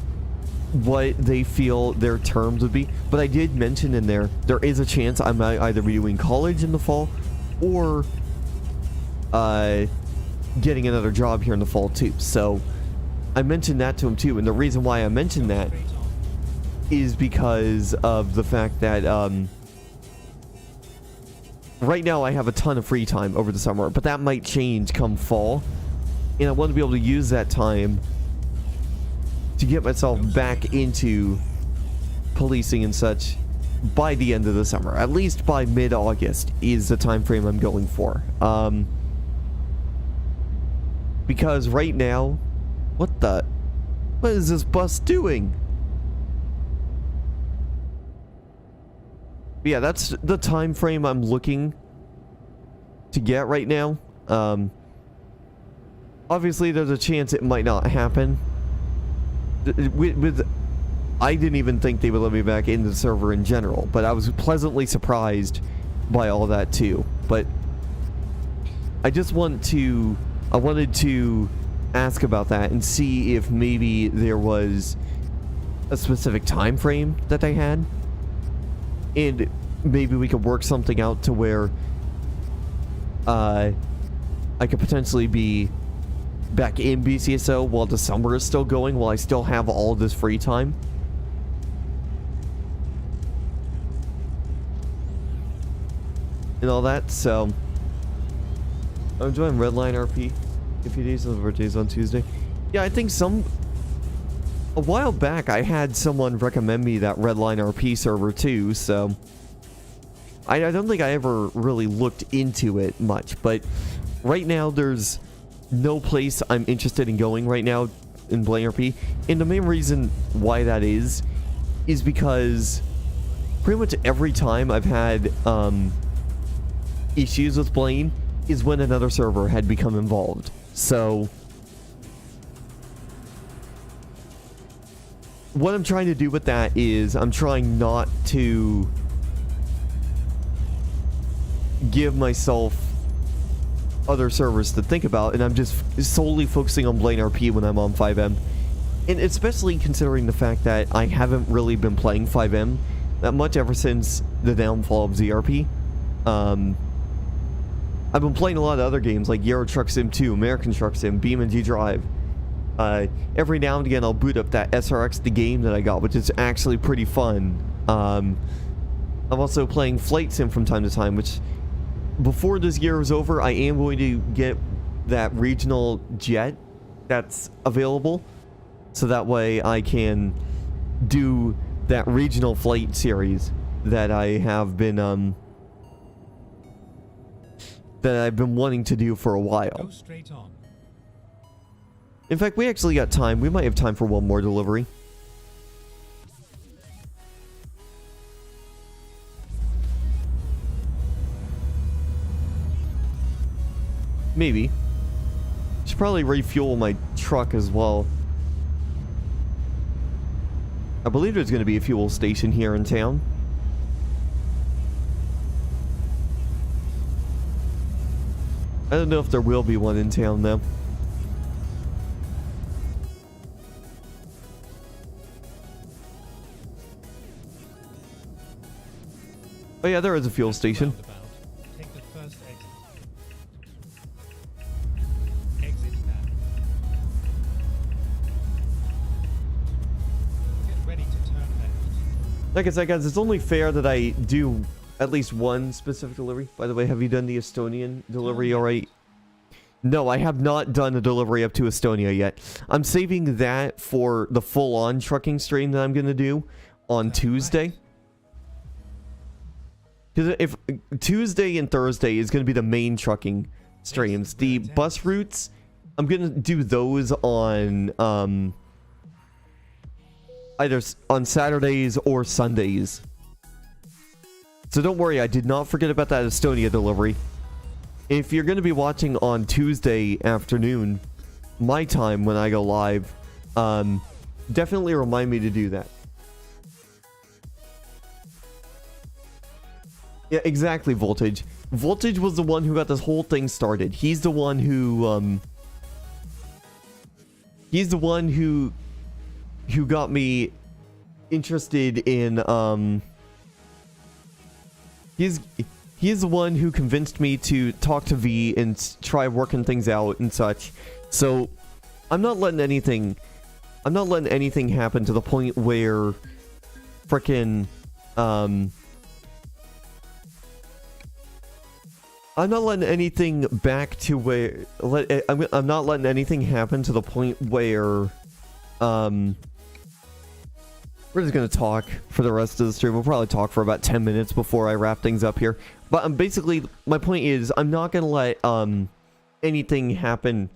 what they feel their terms would be. But I did mention in there is a chance I might either be doing college in the fall or getting another job here in the fall too. So I mentioned that to him too, and the reason why I mentioned that is because of the fact that right now I have a ton of free time over the summer, but that might change come fall, and I want to be able to use that time to get myself back into policing and such by the end of the summer. At least by mid-August is the time frame I'm going for. Because right now, what is this bus doing? But yeah, that's the time frame I'm looking to get right now. Obviously, there's a chance it might not happen. I didn't even think they would let me back into the server in general, but I was pleasantly surprised by all that too. But I wanted to ask about that and see if maybe there was a specific time frame that they had, and maybe we could work something out to where I could potentially be back in BCSO while the summer is still going, while I still have all this free time. And all that, so I'm enjoying Redline RP. A few days of the birthdays on Tuesday. Yeah, I think a while back I had someone recommend me that Redline RP server too, so I don't think I ever really looked into it much, but right now there's no place I'm interested in going right now in Blaine RP, and the main reason why that is because pretty much every time I've had issues with Blaine is when another server had become involved. So what I'm trying to do with that is I'm trying not to give myself other servers to think about, and I'm just solely focusing on Blaine RP when I'm on 5M. And especially considering the fact that I haven't really been playing 5M that much ever since the downfall of ZRP. I've been playing a lot of other games like Euro Truck Sim 2, American Truck Sim, BeamNG Drive. Every now and again I'll boot up that SRX the game that I got, which is actually pretty fun. I'm also playing Flight Sim from time to time, which before this year is over, I am going to get that regional jet that's available. So that way I can do that regional flight series that I have been, that I've been wanting to do for a while. Go straight on. In fact, we actually got time. We might have time for one more delivery. Maybe. Should probably refuel my truck as well. I believe there's going to be a fuel station here in town. I don't know if there will be one in town though. Oh yeah, there is a fuel station. Roundabout. Take the first exit. Exit now. Get ready to turn left. Like I said, guys, it's only fair that I do at least one specific delivery. By the way, have you done the Estonian delivery already? No, I have not done a delivery up to Estonia yet. I'm saving that for the full-on trucking stream that I'm going to do on Tuesday. Because if Tuesday and Thursday is going to be the main trucking streams, the bus routes, I'm going to do those on either on Saturdays or Sundays. So don't worry, I did not forget about that Estonia delivery. If you're going to be watching on Tuesday afternoon, my time when I go live, definitely remind me to do that. Yeah, exactly, Voltage. Voltage was the one who got this whole thing started. He's the one who, who got me interested in, He's the one who convinced me to talk to V and try working things out and such. So I'm not letting anything happen to the point where frickin' I'm not letting anything back to where I'm not letting anything happen to the point where we're just going to talk for the rest of the stream. We'll probably talk for about 10 minutes before I wrap things up here. But basically, my point is, I'm not going to let anything happen.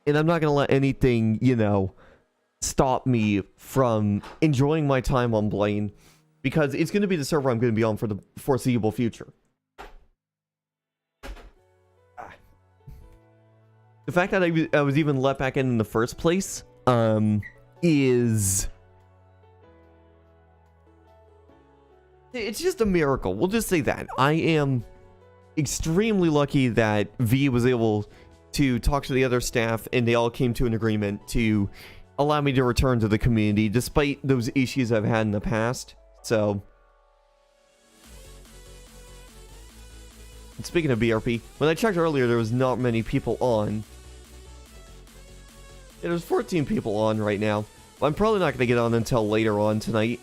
And I'm not going to let anything, you know, stop me from enjoying my time on Blaine. Because it's going to be the server I'm going to be on for the foreseeable future. The fact that I was even let back in the first place is... It's just a miracle. We'll just say that. I am extremely lucky that V was able to talk to the other staff and they all came to an agreement to allow me to return to the community despite those issues I've had in the past. So, and speaking of BRP, when I checked earlier, there was not many people on. Yeah, there's 14 people on right now. I'm probably not going to get on until later on tonight.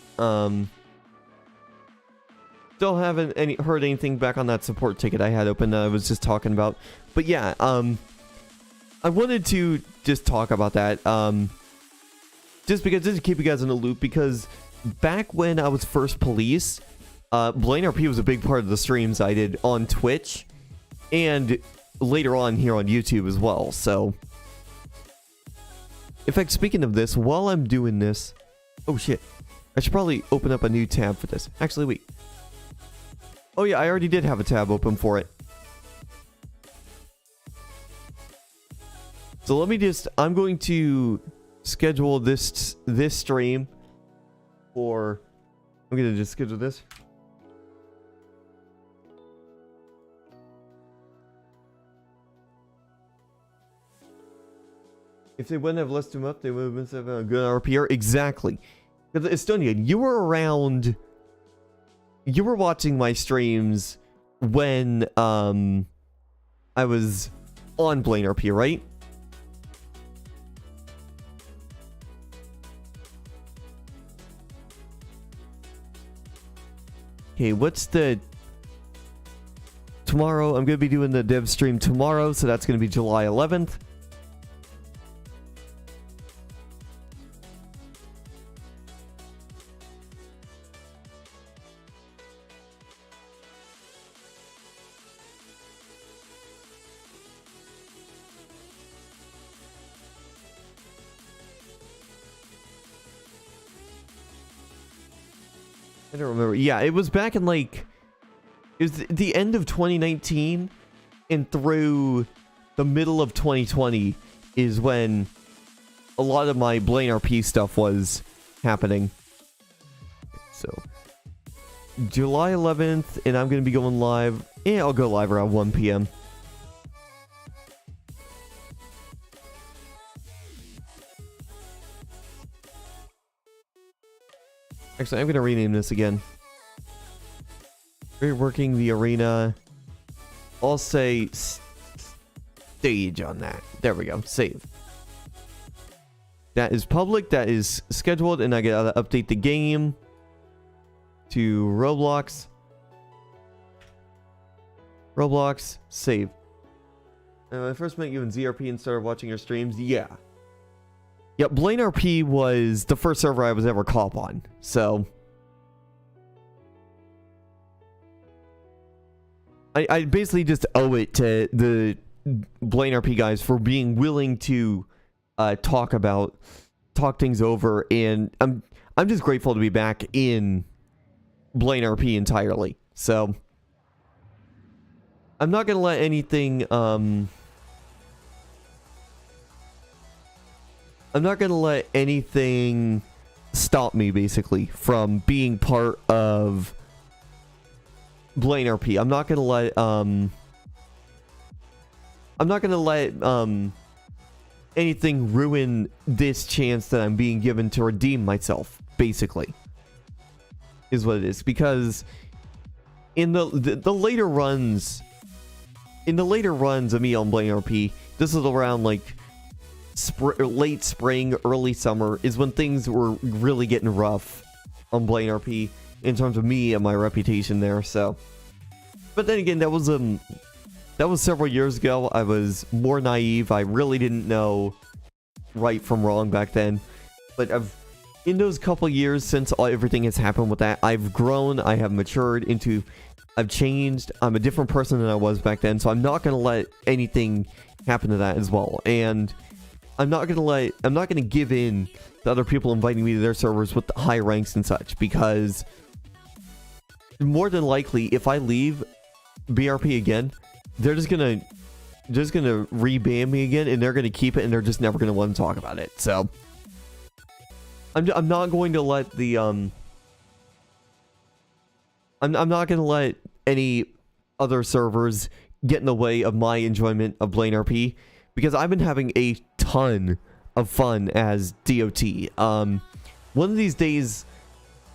Still haven't heard anything back on that support ticket I had open that I was just talking about. But yeah, I wanted to just talk about that. Just to keep you guys in the loop, because back when I was first police, Blaine RP was a big part of the streams I did on Twitch, and later on here on YouTube as well, so... In fact, speaking of this, while I'm doing this... Oh shit, I should probably open up a new tab for this. Actually, wait. Oh yeah, I already did have a tab open for it. So let me just... I'm going to schedule this stream for... I'm gonna just schedule this. If they wouldn't have listed him up, they would have been a good RPR. Exactly. Because Estonian, you were around... You were watching my streams when I was on Blaine RP, right? Okay, what's the... Tomorrow, I'm going to be doing the dev stream tomorrow, so that's going to be July 11th. I don't remember. Yeah, it was back in like... It was the end of 2019 and through the middle of 2020 is when a lot of my Blaine RP stuff was happening. So, July 11th, and I'm going to be going live. Yeah, I'll go live around 1 p.m. Actually, I'm going to rename this again. Reworking the arena. I'll say stage on that. There we go. Save. That is public. That is scheduled. And I got to update the game to Roblox. Roblox. Save. I first met you in ZRP and started watching your streams. Yeah. Yeah, Blaine RP was the first server I was ever caught on, so... I basically just owe it to the Blaine RP guys for being willing to talk things over, and I'm just grateful to be back in Blaine RP entirely, so... I'm not gonna let anything, I'm not going to let anything stop me, basically, from being part of Blaine RP. I'm not going to let anything ruin this chance that I'm being given to redeem myself, basically. Is what it is. Because in the later runs... In the later runs of me on Blaine RP, this is around, like... late spring, early summer is when things were really getting rough on Blaine RP in terms of me and my reputation there. So, but then again, that was several years ago. I was more naive. I really didn't know right from wrong back then. But in those couple years since everything has happened with that, I've grown. I have matured I've changed. I'm a different person than I was back then. So I'm not gonna let anything happen to that as well. And I'm not gonna give in to other people inviting me to their servers with the high ranks and such, because more than likely, if I leave BRP again, they're just gonna reban me again, and they're gonna keep it, and they're just never gonna want to talk about it. So I'm not going to let the I'm not gonna let any other servers get in the way of my enjoyment of Blaine RP. Because I've been having a ton of fun as DOT. One of these days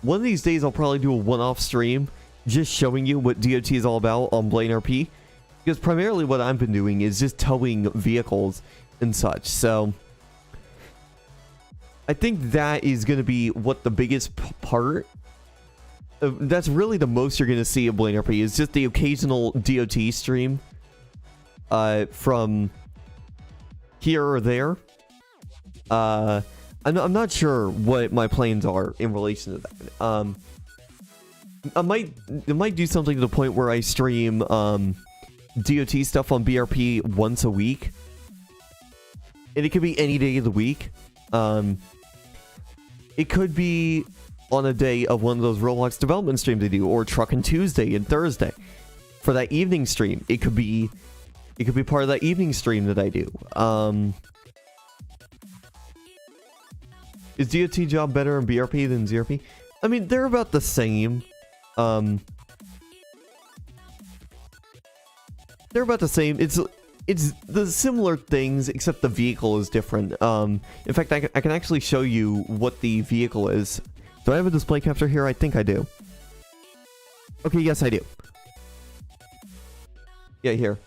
I'll probably do a one-off stream just showing you what DOT is all about on Blaine RP. Because primarily what I've been doing is just towing vehicles and such. So I think that is going to be what the biggest part. That's really the most you're going to see of Blaine RP is just the occasional DOT stream from here or there. I'm not sure what my plans are in relation to that. I might do something to the point where I stream DOT stuff on BRP once a week, and it could be any day of the week. It could be on a day of one of those Roblox development streams they do, or Truckin' Tuesday and Thursday for that evening stream. It could be part of that evening stream that I do. Is DOT job better in BRP than ZRP? I mean, they're about the same. They're about the same. It's the similar things, except the vehicle is different. In fact, I can actually show you what the vehicle is. Do I have a display capture here? I think I do. Okay, yes, I do. Yeah, here.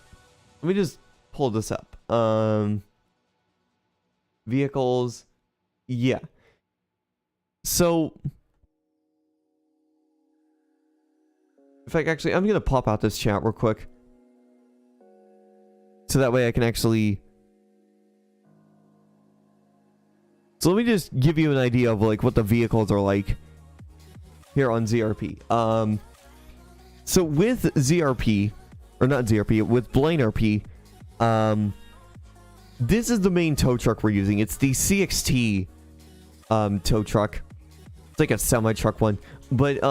Let me just pull this up. Vehicles. Yeah. So, in fact, actually, I'm gonna pop out this chat real quick. So that way I can actually... So let me just give you an idea of like what the vehicles are like here on ZRP. So with ZRP, or not ZRP, with Blaine RP, this is the main tow truck we're using. It's the CXT tow truck. It's like a semi-truck one. But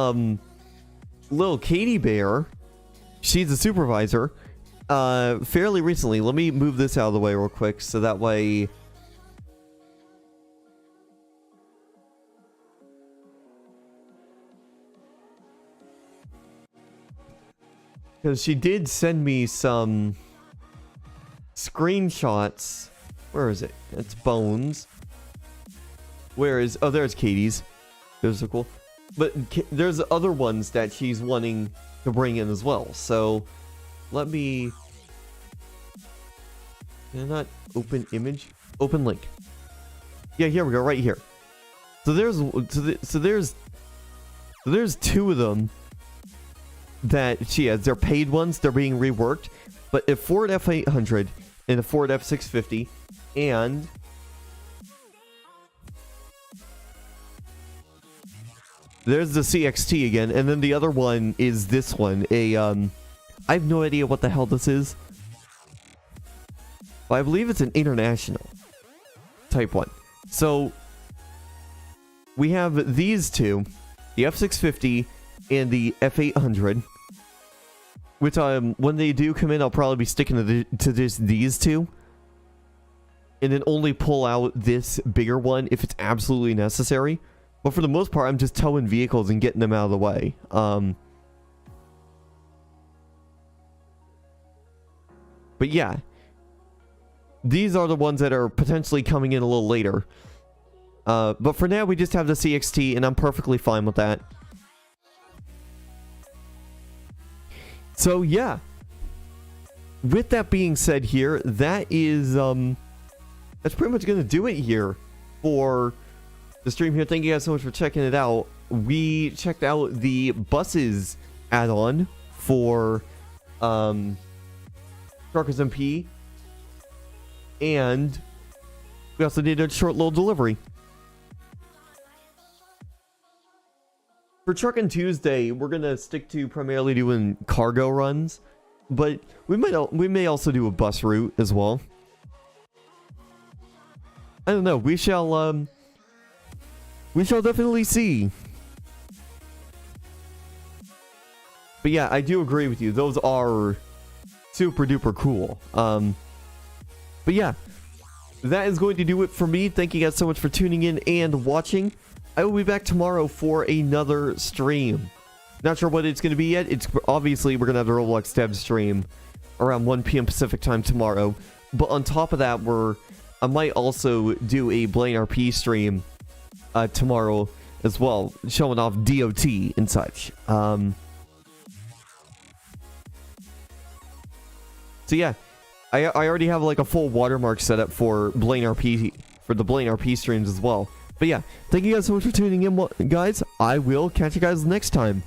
little Katie Bear, she's a supervisor. Fairly recently, let me move this out of the way real quick so that way... Because she did send me some screenshots. Where is it? It's Bones. Where is... Oh, there's Katie's. Those are cool. But there's other ones that she's wanting to bring in as well. So, let me... Can I not open image? Open link. Yeah, here we go, right here. So there's two of them that she has. They're paid ones. They're being reworked. But a Ford F800 and a Ford F650 and there's the CXT again, and then the other one is this one. I have no idea what the hell this is. But I believe it's an international type one. So we have these two, the F650 and the F800. Which when they do come in, I'll probably be sticking to these two. And then only pull out this bigger one if it's absolutely necessary. But for the most part, I'm just towing vehicles and getting them out of the way. But yeah. These are the ones that are potentially coming in a little later. But for now, we just have the CXT, and I'm perfectly fine with that. So yeah, with that being said here, that is, that's pretty much going to do it here for the stream here. Thank you guys so much for checking it out. We checked out the buses add-on for, TruckersMP, and we also did a short little delivery. For Truckin' Tuesday, we're gonna stick to primarily doing cargo runs, but we may also do a bus route as well. I don't know. We shall definitely see. But yeah, I do agree with you. Those are super duper cool. But yeah, that is going to do it for me. Thank you guys so much for tuning in and watching. I will be back tomorrow for another stream. Not sure what it's going to be yet. It's obviously we're going to have the Roblox Dev stream around 1 p.m. Pacific time tomorrow. But on top of that, I might also do a Blaine RP stream tomorrow as well, showing off DOT and such. So yeah, I already have like a full watermark set up for Blaine RP, for the Blaine RP streams as well. But yeah, thank you guys so much for tuning in, guys. I will catch you guys next time.